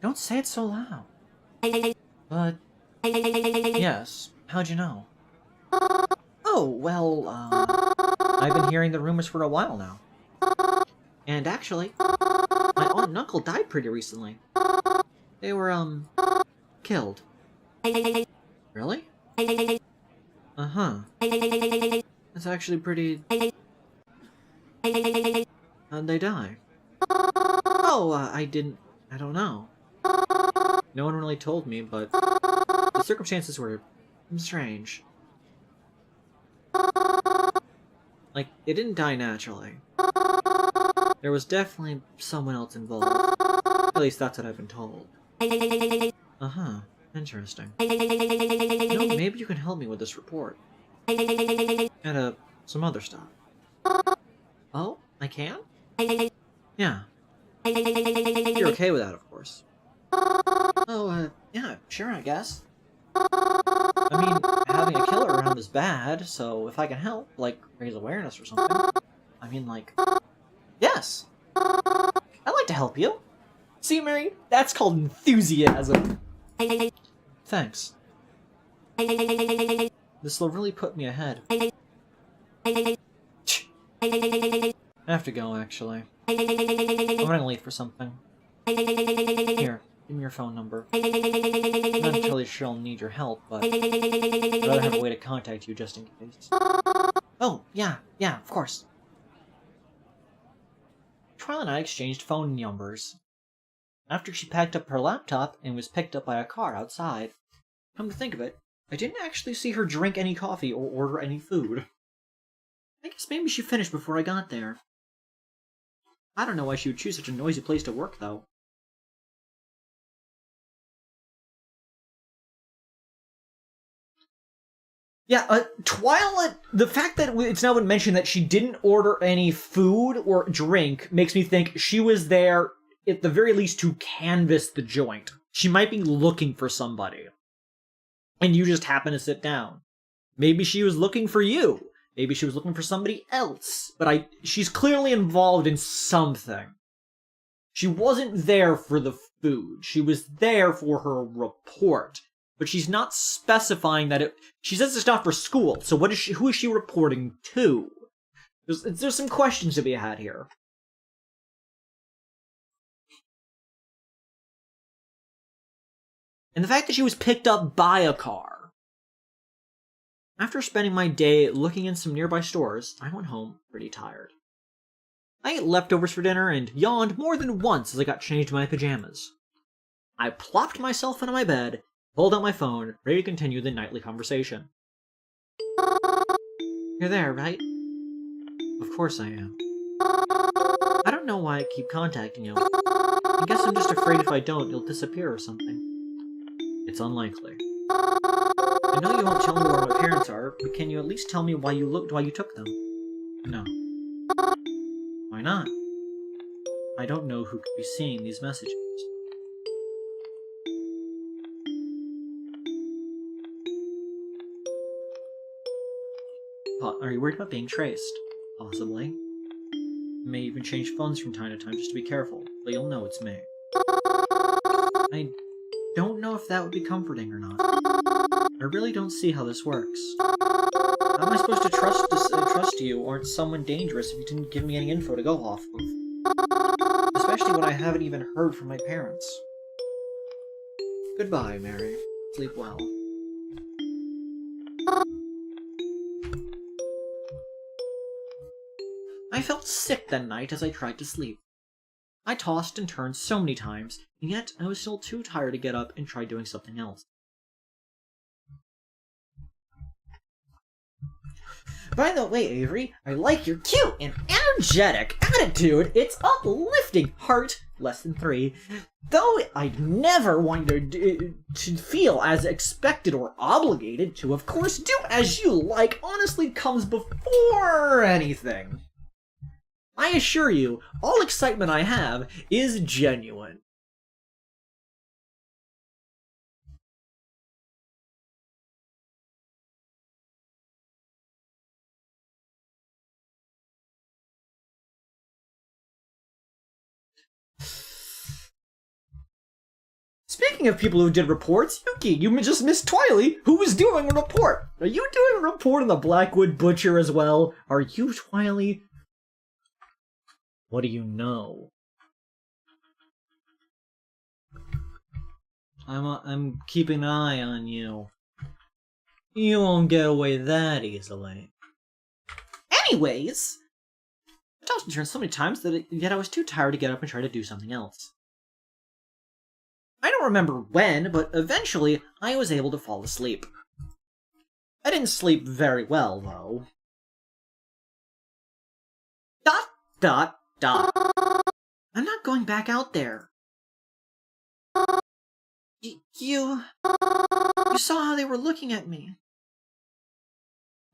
Don't say it so loud. But... yes. How'd you know? Oh, well, I've been hearing the rumors for a while now. And actually, my aunt and uncle died pretty recently. They were, killed. Really? Uh-huh. That's actually pretty... How'd they die? Oh, I don't know. No one really told me, but the circumstances were strange. Like, they didn't die naturally. There was definitely someone else involved. At least that's what I've been told. Uh-huh. Interesting. You know, maybe you can help me with this report. And, some other stuff. Oh? I can? Yeah. You're okay with that, of course. Oh, yeah, sure, I guess. I mean, having a killer around is bad, so if I can help, like, raise awareness or something, I mean, like, yes! I'd like to help you. See, Mary? That's called enthusiasm. Thanks. This will really put me ahead. I have to go, actually. I'm running late for something. Here, give me your phone number. I'm not entirely sure I'll need your help, but I'd rather have a way to contact you just in case. Oh, yeah, of course. Twyla and I exchanged phone numbers. After she packed up her laptop and was picked up by a car outside. Come to think of it, I didn't actually see her drink any coffee or order any food. I guess maybe she finished before I got there. I don't know why she would choose such a noisy place to work, though. Yeah, Twyla, the fact that it's now been mentioned that she didn't order any food or drink makes me think she was there, at the very least, to canvass the joint. She might be looking for somebody. And you just happen to sit down. Maybe she was looking for you. Maybe she was looking for somebody else. But she's clearly involved in something. She wasn't there for the food. She was there for her report. But she's not specifying that she says it's not for school. So who is she reporting to? There's some questions to be had here. And the fact that she was picked up by a car. After spending my day looking in some nearby stores, I went home pretty tired. I ate leftovers for dinner and yawned more than once as I got changed in my pajamas. I plopped myself into my bed, pulled out my phone, ready to continue the nightly conversation. You're there, right? Of course I am. I don't know why I keep contacting you. I guess I'm just afraid if I don't, you'll disappear or something. It's unlikely. I know you won't tell me where my parents are, but can you at least tell me why you took them? No. Why not? I don't know who could be seeing these messages. Are you worried about being traced? Possibly. I may even change phones from time to time just to be careful, but you'll know it's me. I don't know if that would be comforting or not. I really don't see how this works. How am I supposed to trust you or someone dangerous if you didn't give me any info to go off of? Especially when I haven't even heard from my parents. Goodbye, Mary. Sleep well. I felt sick that night as I tried to sleep. I tossed and turned so many times, and yet I was still too tired to get up and try doing something else. By the way, Avery, I like your cute and energetic attitude. It's uplifting. Heart, less than 3. Though I'd never want you to feel as expected or obligated to, of course, do as you like honestly comes before anything. I assure you, all excitement I have is genuine. Speaking of people who did reports, Yuki, you just missed Twiley, who was doing a report. Are you doing a report on the Blackwood Butcher as well? Are you, Twiley? What do you know? I'm keeping an eye on you. You won't get away that easily. Anyways, I tossed and turned so many times that yet I was too tired to get up and try to do something else. I don't remember when, but eventually I was able to fall asleep. I didn't sleep very well, though. I'm not going back out there. You saw how they were looking at me.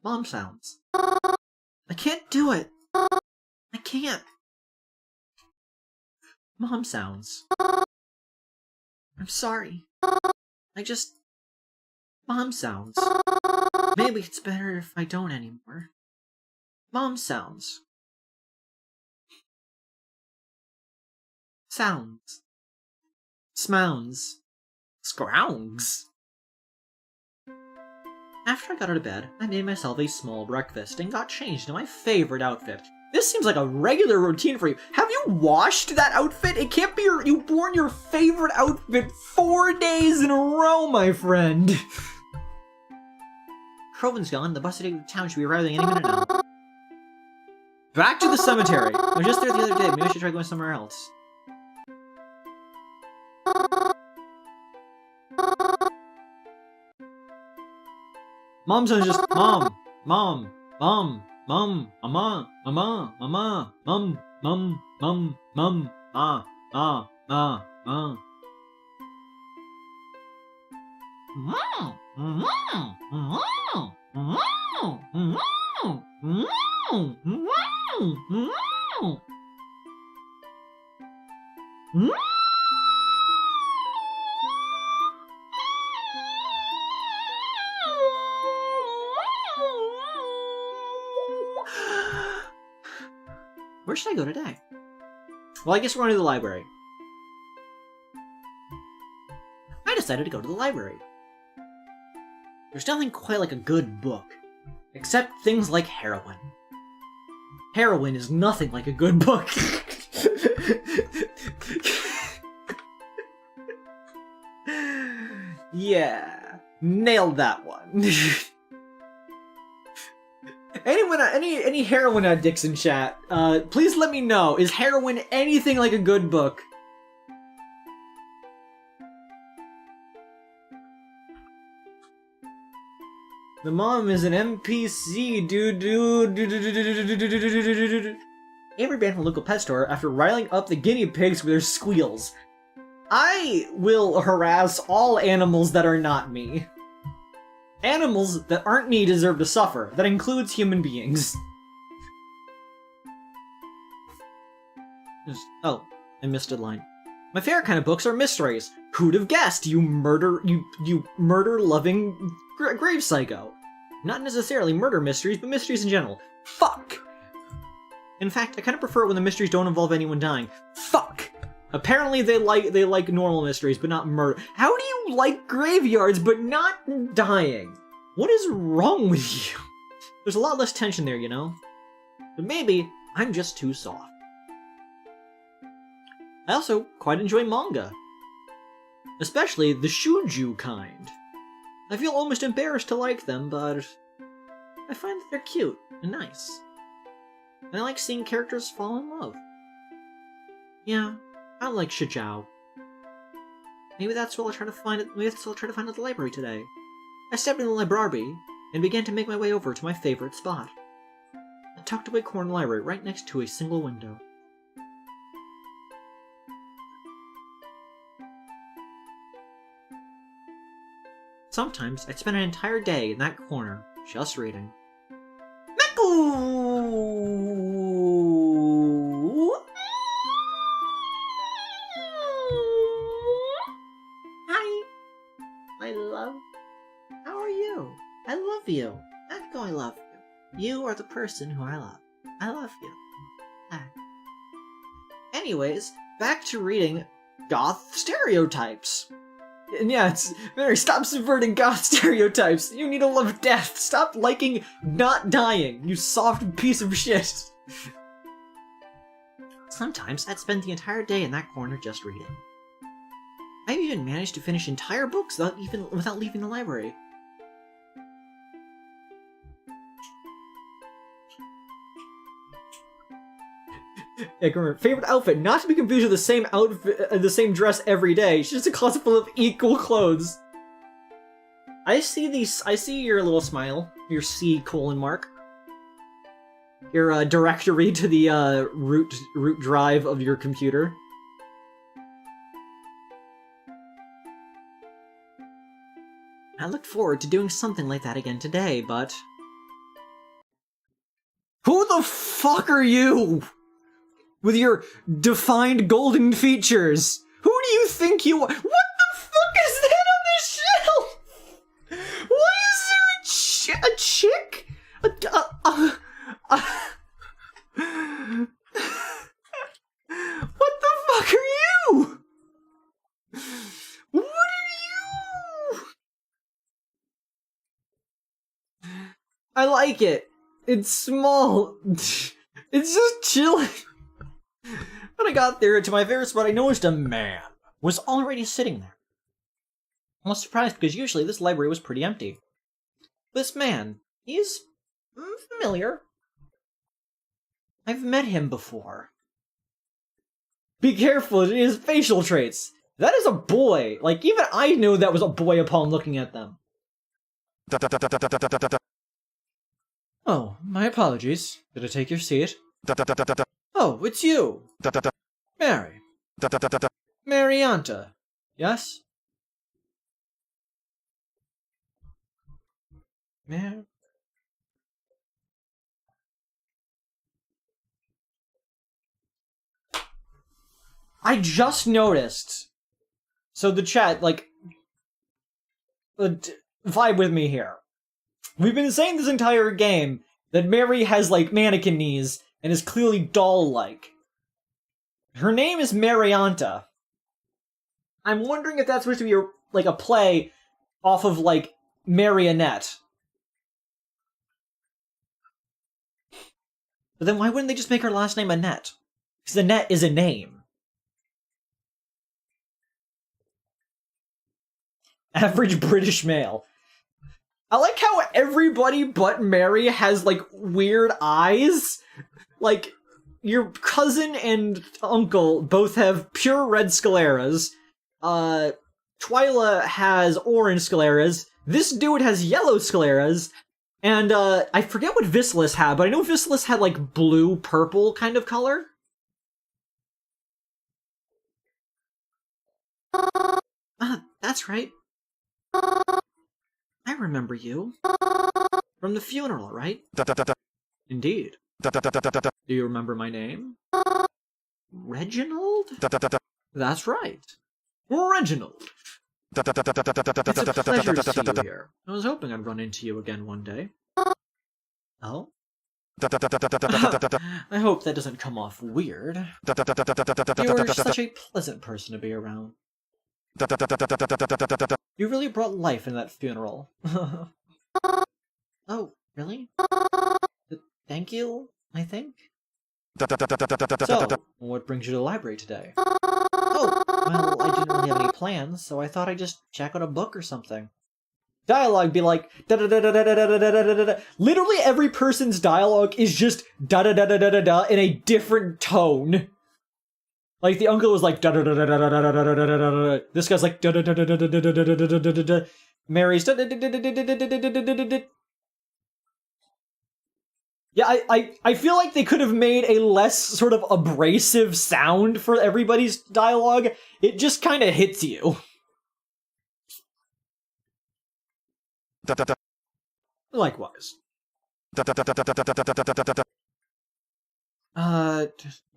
Mom sounds. I can't do it. I can't. Mom sounds. I'm sorry. Mom sounds. Maybe it's better if I don't anymore. Mom sounds. Sounds. Smounds. Scroungs. After I got out of bed, I made myself a small breakfast and got changed into my favorite outfit. This seems like a regular routine for you. Have you washed that outfit? It can't be you've worn your favorite outfit 4 days in a row, my friend. Crowvin's gone. The bus to take to town should be arriving any minute now. Back to the cemetery. I was just there the other day. Maybe I should try going somewhere else. Mom's just mom, mama, mum, Where should I go today? Well, I guess we're going to the library. I decided to go to the library. There's nothing quite like a good book, except things like heroin. Heroin is nothing like a good book. Yeah, nailed that one. Anyone, any heroin addicts in chat, please let me know. Is heroin anything like a good book? The mom is an NPC, dude. Avery banned from the local pet store after riling up the guinea pigs with their squeals. I will harass all animals that are not me. Animals that aren't me deserve to suffer. That includes human beings. Oh, I missed a line. My favorite kind of books are mysteries. Who'd have guessed, you murder-loving grave psycho? Not necessarily murder mysteries, but mysteries in general. Fuck! In fact, I kind of prefer it when the mysteries don't involve anyone dying. Fuck! Apparently they like normal mysteries, but not murder. How do you like graveyards, but not dying? What is wrong with you? There's a lot less tension there, you know? But maybe I'm just too soft. I also quite enjoy manga. Especially the shoujo kind. I feel almost embarrassed to like them, but I find that they're cute and nice. And I like seeing characters fall in love. Yeah, I like shoujo. Maybe that's what I'll try to find at the library today. I stepped in the library and began to make my way over to my favorite spot. A tucked away corner library right next to a single window. Sometimes I'd spend an entire day in that corner, just reading. Hi, my love. How are you? I love you. Echo, I love you. You are the person who I love. I love you. Hi. Anyways, back to reading goth stereotypes. And yeah, it's Mary, stop subverting goth stereotypes. You need to love death. Stop liking not dying, you soft piece of shit. Sometimes I'd spend the entire day in that corner just reading. I've even managed to finish entire books without leaving the library. Yeah, remember, favorite outfit, not to be confused with the same outfit, the same dress every day. It's just a closet full of equal clothes. I see your little smile, your C : mark. Your directory to the root drive of your computer. I looked forward to doing something like that again today, but... Who the fuck are you? With your defined golden features. Who do you think you are? What the fuck is that on this shelf? Why is there a chick? What the fuck are you? What are you? I like it. It's small. It's just chilling. When I got there to my favorite spot, I noticed a man was already sitting there. I was surprised because usually this library was pretty empty. This man, he's familiar. I've met him before. Be careful of his facial traits. That is a boy. Like, even I knew that was a boy upon looking at them. Oh, my apologies. Did I take your seat? Oh, it's you. Mary. Marianta. Yes? I just noticed. So the chat, like, vibe with me here. We've been saying this entire game that Mary has, like, mannequin knees and is clearly doll-like. Her name is Marianta. I'm wondering if that's supposed to be, a play off of, like, marionette. But then why wouldn't they just make her last name Annette? Because Annette is a name. Average British male. I like how everybody but Mary has, like, weird eyes. Like, your cousin and uncle both have pure red scleras. Twyla has orange scleras. This dude has yellow scleras. And, I forget what Visilis had, but I know Visilis had, like, blue-purple kind of color. That's right. I remember you. From the funeral, right? Indeed. Do you remember my name? Reginald? That's right. Reginald. It's a pleasure to see you here. I was hoping I'd run into you again one day. Oh? I hope that doesn't come off weird. You're such a pleasant person to be around. You really brought life in that funeral. Oh, really? Thank you, I think? So, what brings you to the library today? Oh, well, I didn't really have any plans, so I thought I'd just check out a book or something. Dialogue be like da-da-da-da-da-da-da-da-da-da. Literally every person's dialogue is just da-da-da-da-da-da-da in a different tone. Like, the uncle was like da-da-da-da-da-da-da-da-da-da-da. This guy's like da-da-da-da-da-da-da-da-da-da-da. Mary's da-da-da-da-da-da-da-da-da-da. Yeah, I feel like they could have made a less sort of abrasive sound for everybody's dialogue. It just kind of hits you. Likewise. What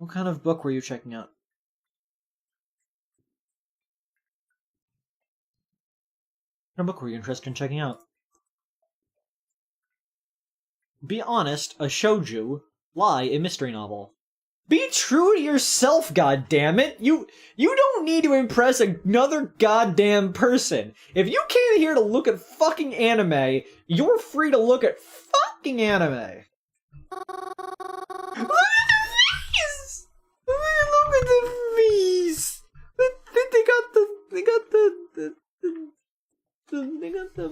kind of book were you checking out? What book were you interested in checking out? Be honest, a shoujo. Lie, a mystery novel. Be true to yourself, goddammit! You don't need to impress another goddamn person. If you came here to look at fucking anime, you're free to look at fucking anime. Look at the face! Look at the face! They got the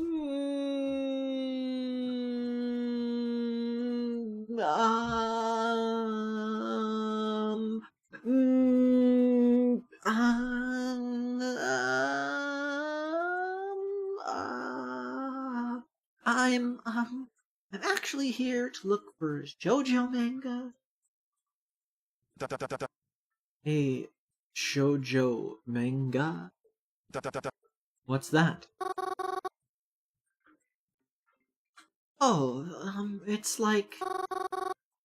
I'm actually here to look for shoujo manga. A shoujo manga? What's that? Oh, it's like...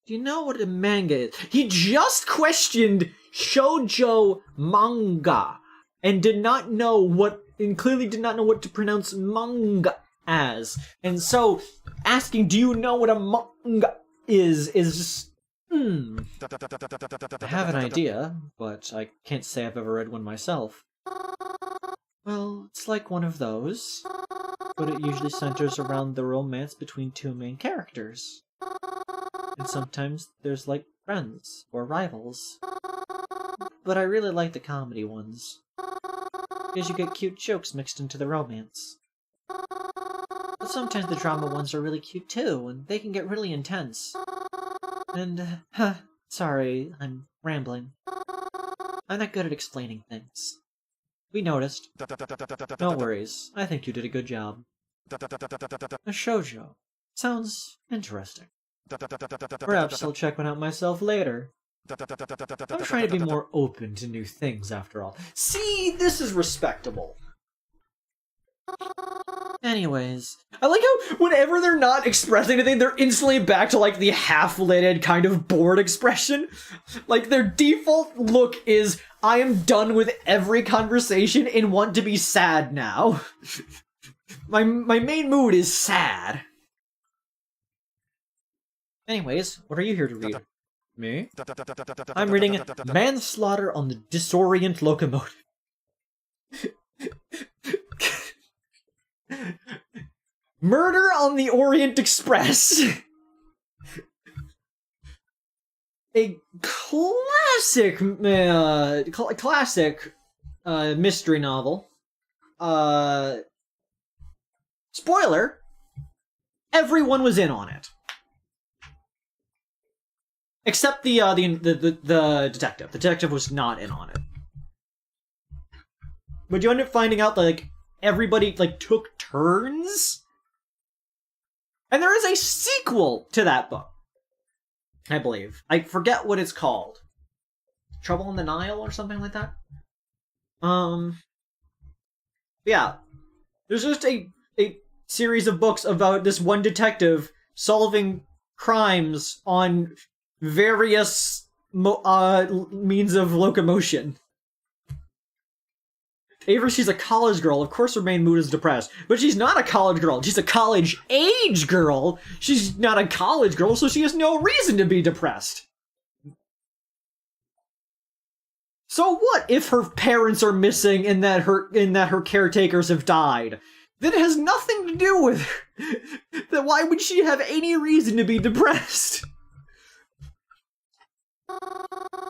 Do you know what a manga is? He just questioned shoujo manga and did not know what... and clearly did not know what to pronounce manga as. And so, asking, do you know what a manga is just... I have an idea, but I can't say I've ever read one myself. Well, it's like one of those, but it usually centers around the romance between two main characters. And sometimes there's like friends or rivals. But I really like the comedy ones, because you get cute jokes mixed into the romance. But sometimes the drama ones are really cute too, and they can get really intense. And, sorry, I'm rambling. I'm not good at explaining things. We noticed. No worries, I think you did a good job. A shoujo. Sounds interesting. Perhaps I'll check one out myself later. I'm trying to be more open to new things, after all. See, this is respectable. Anyways, I like how whenever they're not expressing anything, they're instantly back to like the half-lidded kind of bored expression. Like their default look is, I am done with every conversation and want to be sad now. My main mood is sad. Anyways, what are you here to read? Me? I'm reading Manslaughter on the Disorient Locomotive. Murder on the Orient Express. A classic mystery novel. Spoiler, everyone was in on it. Except the detective. The detective was not in on it. But you end up finding out that, like, everybody, like, took turns? And there is a sequel to that book, I believe. I forget what it's called. Trouble in the Nile or something like that? Yeah. There's just a series of books about this one detective solving crimes on various means of locomotion. Avery, she's a college girl. Of course her main mood is depressed. But she's not a college girl. She's a college-age girl. She's not a college girl, so she has no reason to be depressed. So what if her parents are missing and that her caretakers have died? Then it has nothing to do with her. Then why would she have any reason to be depressed?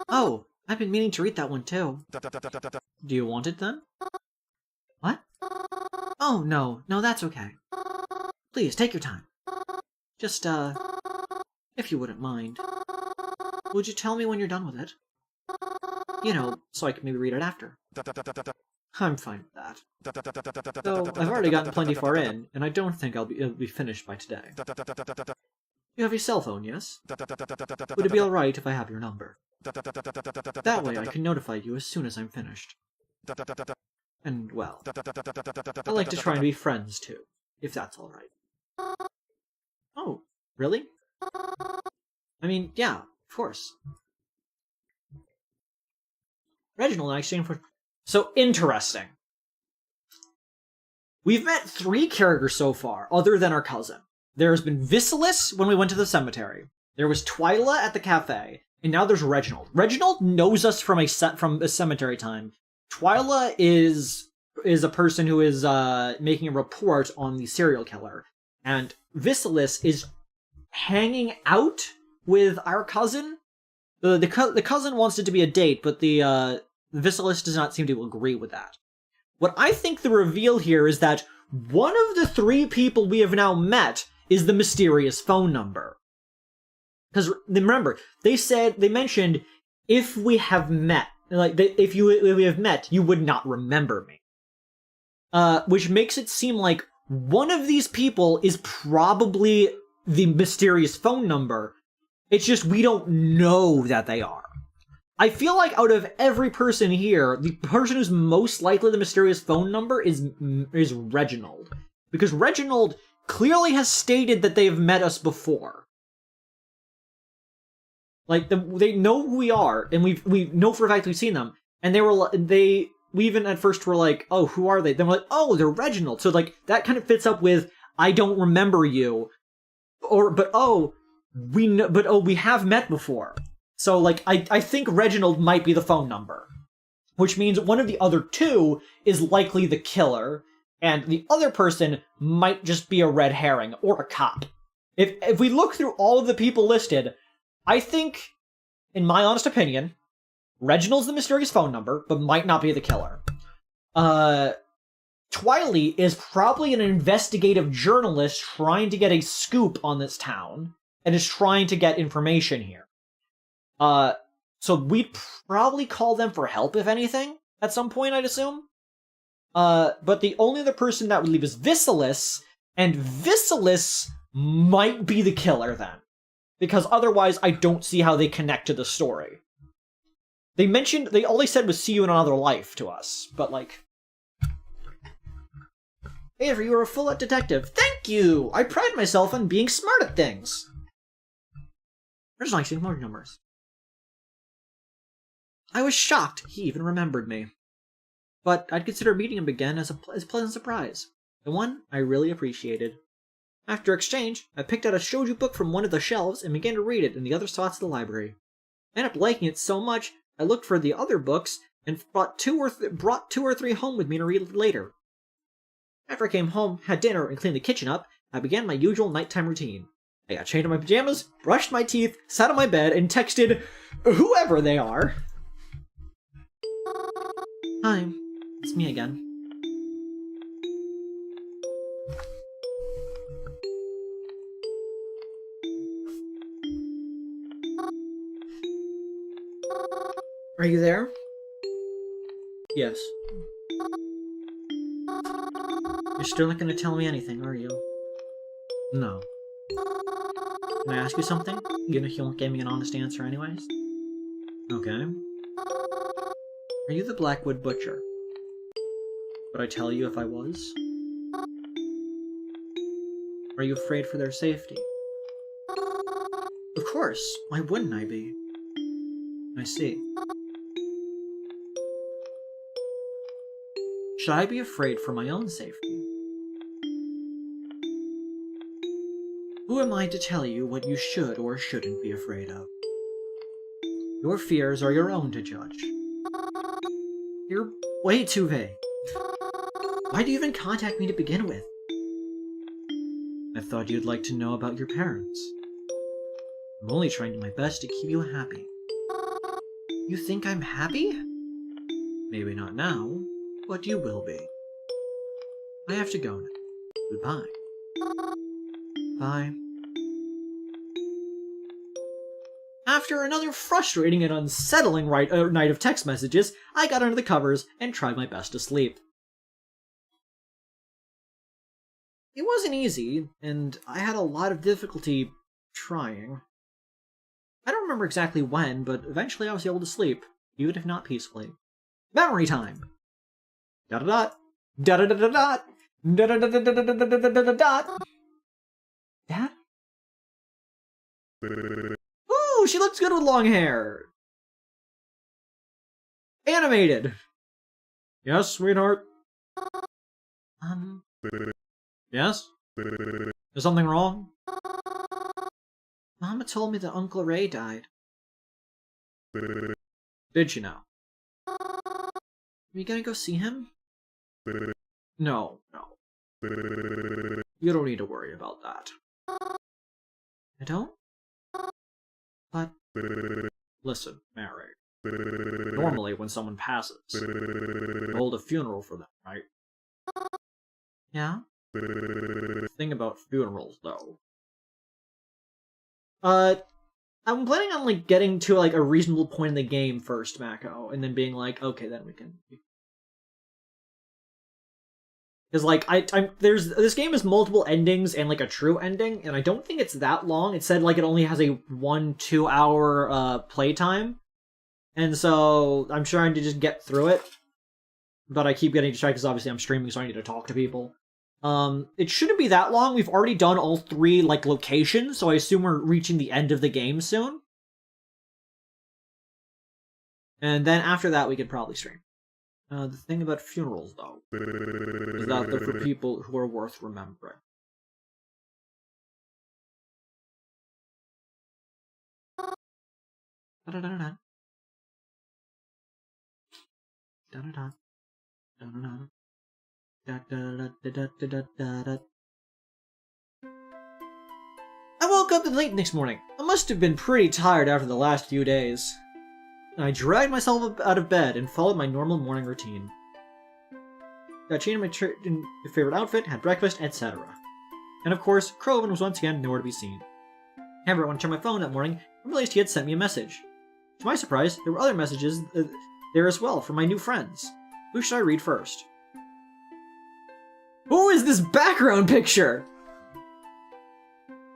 Oh, I've been meaning to read that one too. Do you want it then? What? Oh, no, that's okay. Please, take your time. Just, if you wouldn't mind. Would you tell me when you're done with it? You know, so I can maybe read it after. I'm fine with that. Though I've already gotten plenty far in, and I don't think it'll be finished by today. You have your cell phone, yes? Would it be alright if I have your number? That way I can notify you as soon as I'm finished. And, well, I like to try and be friends, too, if that's alright. Oh, really? I mean, yeah, of course. Reginald and I exchanged for... So, interesting. We've met 3 characters so far, other than our cousin. There's been Visilis when we went to the cemetery. There was Twyla at the cafe. And now there's Reginald. Reginald knows us from a cemetery time. Twyla is a person who is making a report on the serial killer. And Visilis is hanging out with our cousin. The cousin wants it to be a date, but the Visilis does not seem to agree with that. What I think the reveal here is that one of the 3 people we have now met is the mysterious phone number. Because remember, they mentioned if we have met, if we have met, you would not remember me. Which makes it seem like one of these people is probably the mysterious phone number. It's just we don't know that they are. I feel like out of every person here, the person who's most likely the mysterious phone number is Reginald. Because Reginald clearly has stated that they have met us before. Like, they know who we are, and we know for a fact we've seen them. And we even at first were like, oh, who are they? Then we're like, oh, they're Reginald. So, like, that kind of fits up with, I don't remember you. We have met before. So, like, I think Reginald might be the phone number. Which means one of the other 2 is likely the killer, and the other person might just be a red herring, or a cop. If we look through all of the people listed, I think, in my honest opinion, Reginald's the mysterious phone number, but might not be the killer. Twiley is probably an investigative journalist trying to get a scoop on this town, and is trying to get information here. So we'd probably call them for help, if anything, at some point, I'd assume. But the only other person that would leave is Visilis, and Visilis might be the killer then. Because otherwise, I don't see how they connect to the story. All they said was see you in another life to us, but like... Avery, you're a full-out detective. Thank you! I pride myself on being smart at things. There's like more numbers. I was shocked he even remembered me. But I'd consider meeting him again as a pleasant surprise. And one I really appreciated. After exchange, I picked out a shoujo book from one of the shelves and began to read it in the other spots of the library. I ended up liking it so much, I looked for the other books and brought 2 or 3 home with me to read later. After I came home, had dinner, and cleaned the kitchen up, I began my usual nighttime routine. I got changed in my pajamas, brushed my teeth, sat on my bed, and texted whoever they are. Hi, it's me again. Are you there? Yes. You're still not going to tell me anything, are you? No. Can I ask you something? Even if you won't give me an honest answer anyways? Okay. Are you the Blackwood Butcher? Would I tell you if I was? Are you afraid for their safety? Of course. Why wouldn't I be? I see. Should I be afraid for my own safety? Who am I to tell you what you should or shouldn't be afraid of? Your fears are your own to judge. You're way too vague. Why do you even contact me to begin with? I thought you'd like to know about your parents. I'm only trying my best to keep you happy. You think I'm happy? Maybe not now, but you will be. I have to go now. Goodbye. Bye. After another frustrating and unsettling night of text messages, I got under the covers and tried my best to sleep. It wasn't easy, and I had a lot of difficulty trying. I don't remember exactly when, but eventually I was able to sleep, even if not peacefully. Memory time! Da-da-dot! Da-da-da-da-dot! Da-da-da-da-da-da-da-da-da-dot! Dad? Ooh, she looks good with long hair! Animated! Yes, sweetheart? Yes? Is something wrong? Mama told me that Uncle Ray died. Did she now? Are you gonna go see him? No. You don't need to worry about that. I don't? But... Listen, Mary. Normally when someone passes, you hold a funeral for them, right? Yeah? The thing about funerals, though. I'm planning on, like, getting to, like, a reasonable point in the game first, Mako, and then being like, okay, then we can... Because, like, this game has multiple endings and, like, a true ending, and I don't think it's that long. It said, like, it only has a 1-2 hour, playtime. And so, I'm trying to just get through it. But I keep getting distracted because obviously I'm streaming, so I need to talk to people. It shouldn't be that long. We've already done all 3, like, locations, so I assume we're reaching the end of the game soon. And then after that, we could probably stream. The thing about funerals, though, is that they're for people who are worth remembering. Da-da-da-da. Da-da-da. Da-da-da. Da-da-da-da-da-da-da-da. I woke up late next morning. I must have been pretty tired after the last few days. I dragged myself out of bed and followed my normal morning routine. Got changed in my favorite outfit, had breakfast, etc. And of course, Croven was once again nowhere to be seen. However, when I checked my phone that morning, I realized he had sent me a message. To my surprise, there were other messages there as well from my new friends. Who should I read first? Who is this background picture?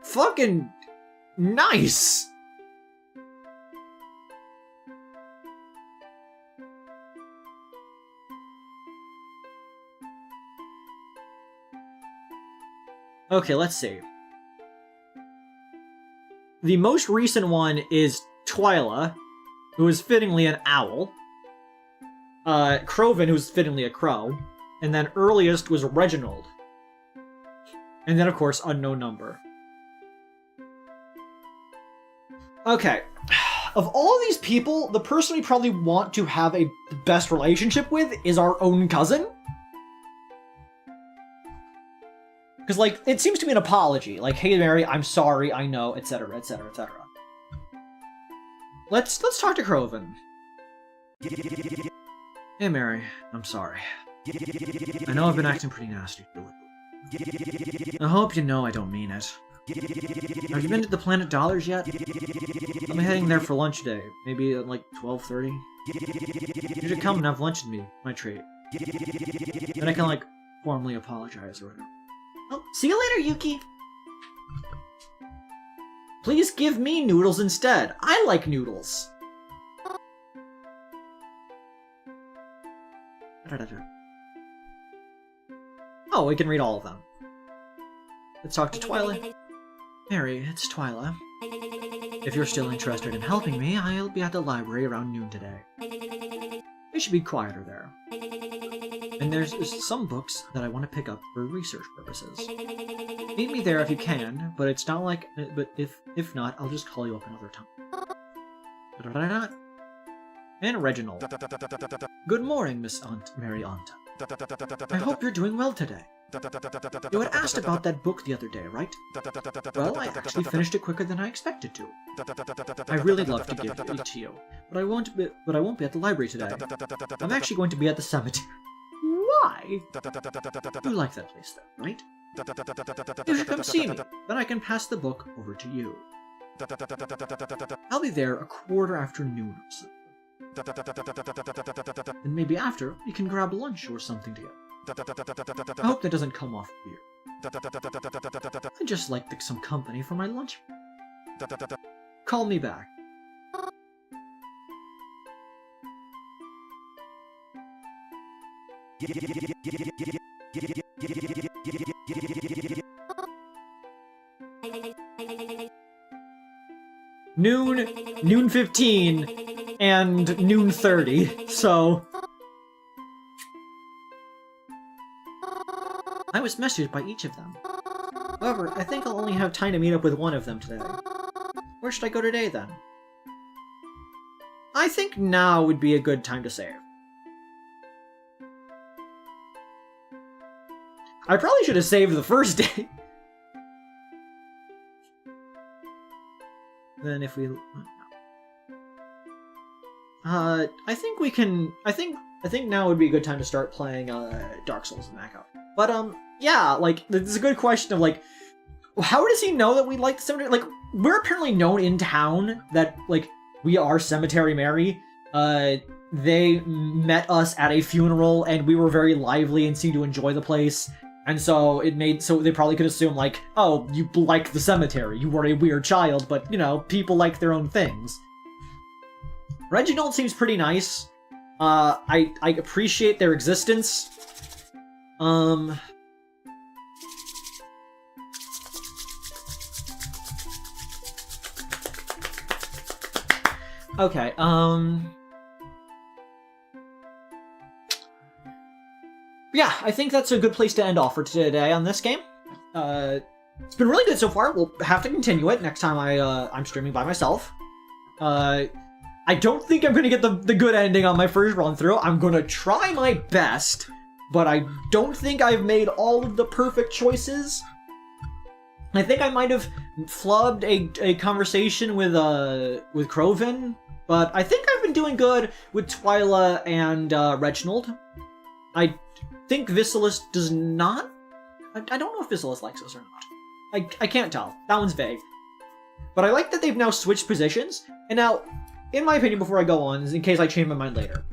Fucking nice! Okay, let's see. The most recent one is Twyla, who is fittingly an owl. Croven, who's fittingly a crow. And then earliest was Reginald. And then, of course, unknown number. Okay. Of all these people, the person we probably want to have a best relationship with is our own cousin. Because, like, it seems to be an apology. Like, hey, Mary, I'm sorry, I know, etc., etc., etc. Let's talk to Croven. Hey, Mary, I'm sorry. I know I've been acting pretty nasty. I hope you know I don't mean it. Have you been to the Planet Dollars yet? I'm heading there for lunch today. Maybe at like 12:30. You should come and have lunch with me. My treat. Then I can like formally apologize or whatever. Oh, see you later, Yuki! Please give me noodles instead. I like noodles. Oh, we can read all of them. Let's talk to Twyla. Mary, it's Twyla. If you're still interested in helping me, I'll be at the library around noon today. It should be quieter there. I And there's some books that I want to pick up for research purposes. Meet me there if you can, but it's not like... But if not, I'll just call you up another time. And Reginald. Good morning, Miss Mary Aunt. I hope you're doing well today. You had asked about that book the other day, right? Well, I actually finished it quicker than I expected to. I really love to give it to you, but I won't be at the library today. I'm actually going to be at the cemetery. Why? You like that place, though, right? You should come see me. Then I can pass the book over to you. I'll be there 1:15 noon or so. And maybe after, we can grab lunch or something together. I hope that doesn't come off weird. I just like some company for my lunch. Call me back. Noon 15, and noon 30, so... I was messaged by each of them. However, I think I'll only have time to meet up with one of them today. Where should I go today, then? I think now would be a good time to save. I probably should have saved the first day. Then if we... I think we can... I think now would be a good time to start playing Dark Souls and Echo. But, yeah, like, this is a good question of, like, how does he know that we like the cemetery? Like, we're apparently known in town that, like, we are Cemetary Mary. They met us at a funeral, and we were very lively and seemed to enjoy the place. And so so they probably could assume, like, oh, you like the cemetery. You were a weird child, but, you know, people like their own things. Reginald seems pretty nice. I appreciate their existence. Okay, yeah, I think that's a good place to end off for today on this game. It's been really good so far. We'll have to continue it next time I'm streaming by myself. I don't think I'm gonna get the good ending on my first run through. I'm gonna try my best, but I don't think I've made all of the perfect choices. I think I might have flubbed a conversation with Croven, but I think I've been doing good with Twyla and Reginald. I think Vicious does not. I don't know if Vicious likes us or not. I can't tell. That one's vague. But I like that they've now switched positions. And now, in my opinion, before I go on, in case I change my mind later,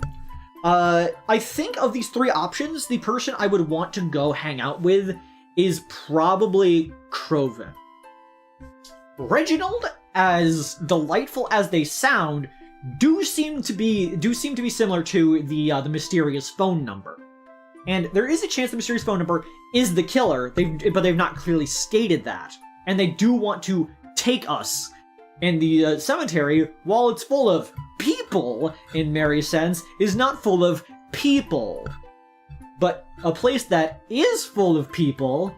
I think of these three options, the person I would want to go hang out with is probably Croven. Reginald, as delightful as they sound, do seem to be similar to the mysterious phone number. And there is a chance the mysterious phone number is the killer, but they've not clearly stated that. And they do want to take us. And the cemetery, while it's full of people, in Mary's sense, is not full of people. But a place that is full of people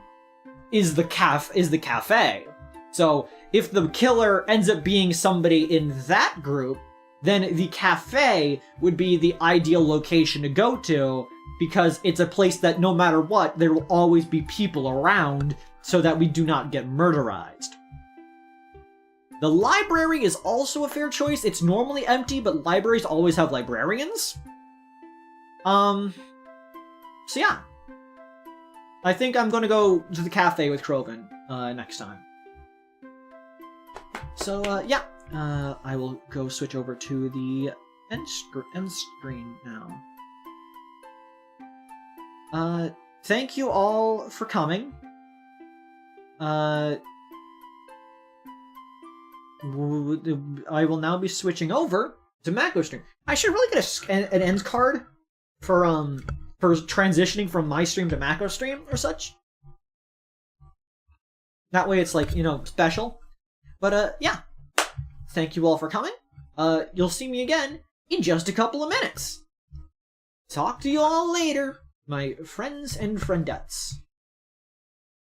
is the cafe. So if the killer ends up being somebody in that group, then the cafe would be the ideal location to go to, because it's a place that no matter what, there will always be people around so that we do not get murderized. The library is also a fair choice. It's normally empty, but libraries always have librarians. So yeah. I think I'm gonna go to the cafe with Croven next time. So yeah, I will go switch over to the end screen now. Thank you all for coming. I will now be switching over to Macro Stream. I should really get an end card for transitioning from my stream to Macro Stream or such. That way it's like, you know, special. But yeah. Thank you all for coming. You'll see me again in just a couple of minutes. Talk to you all later. My friends and friendettes.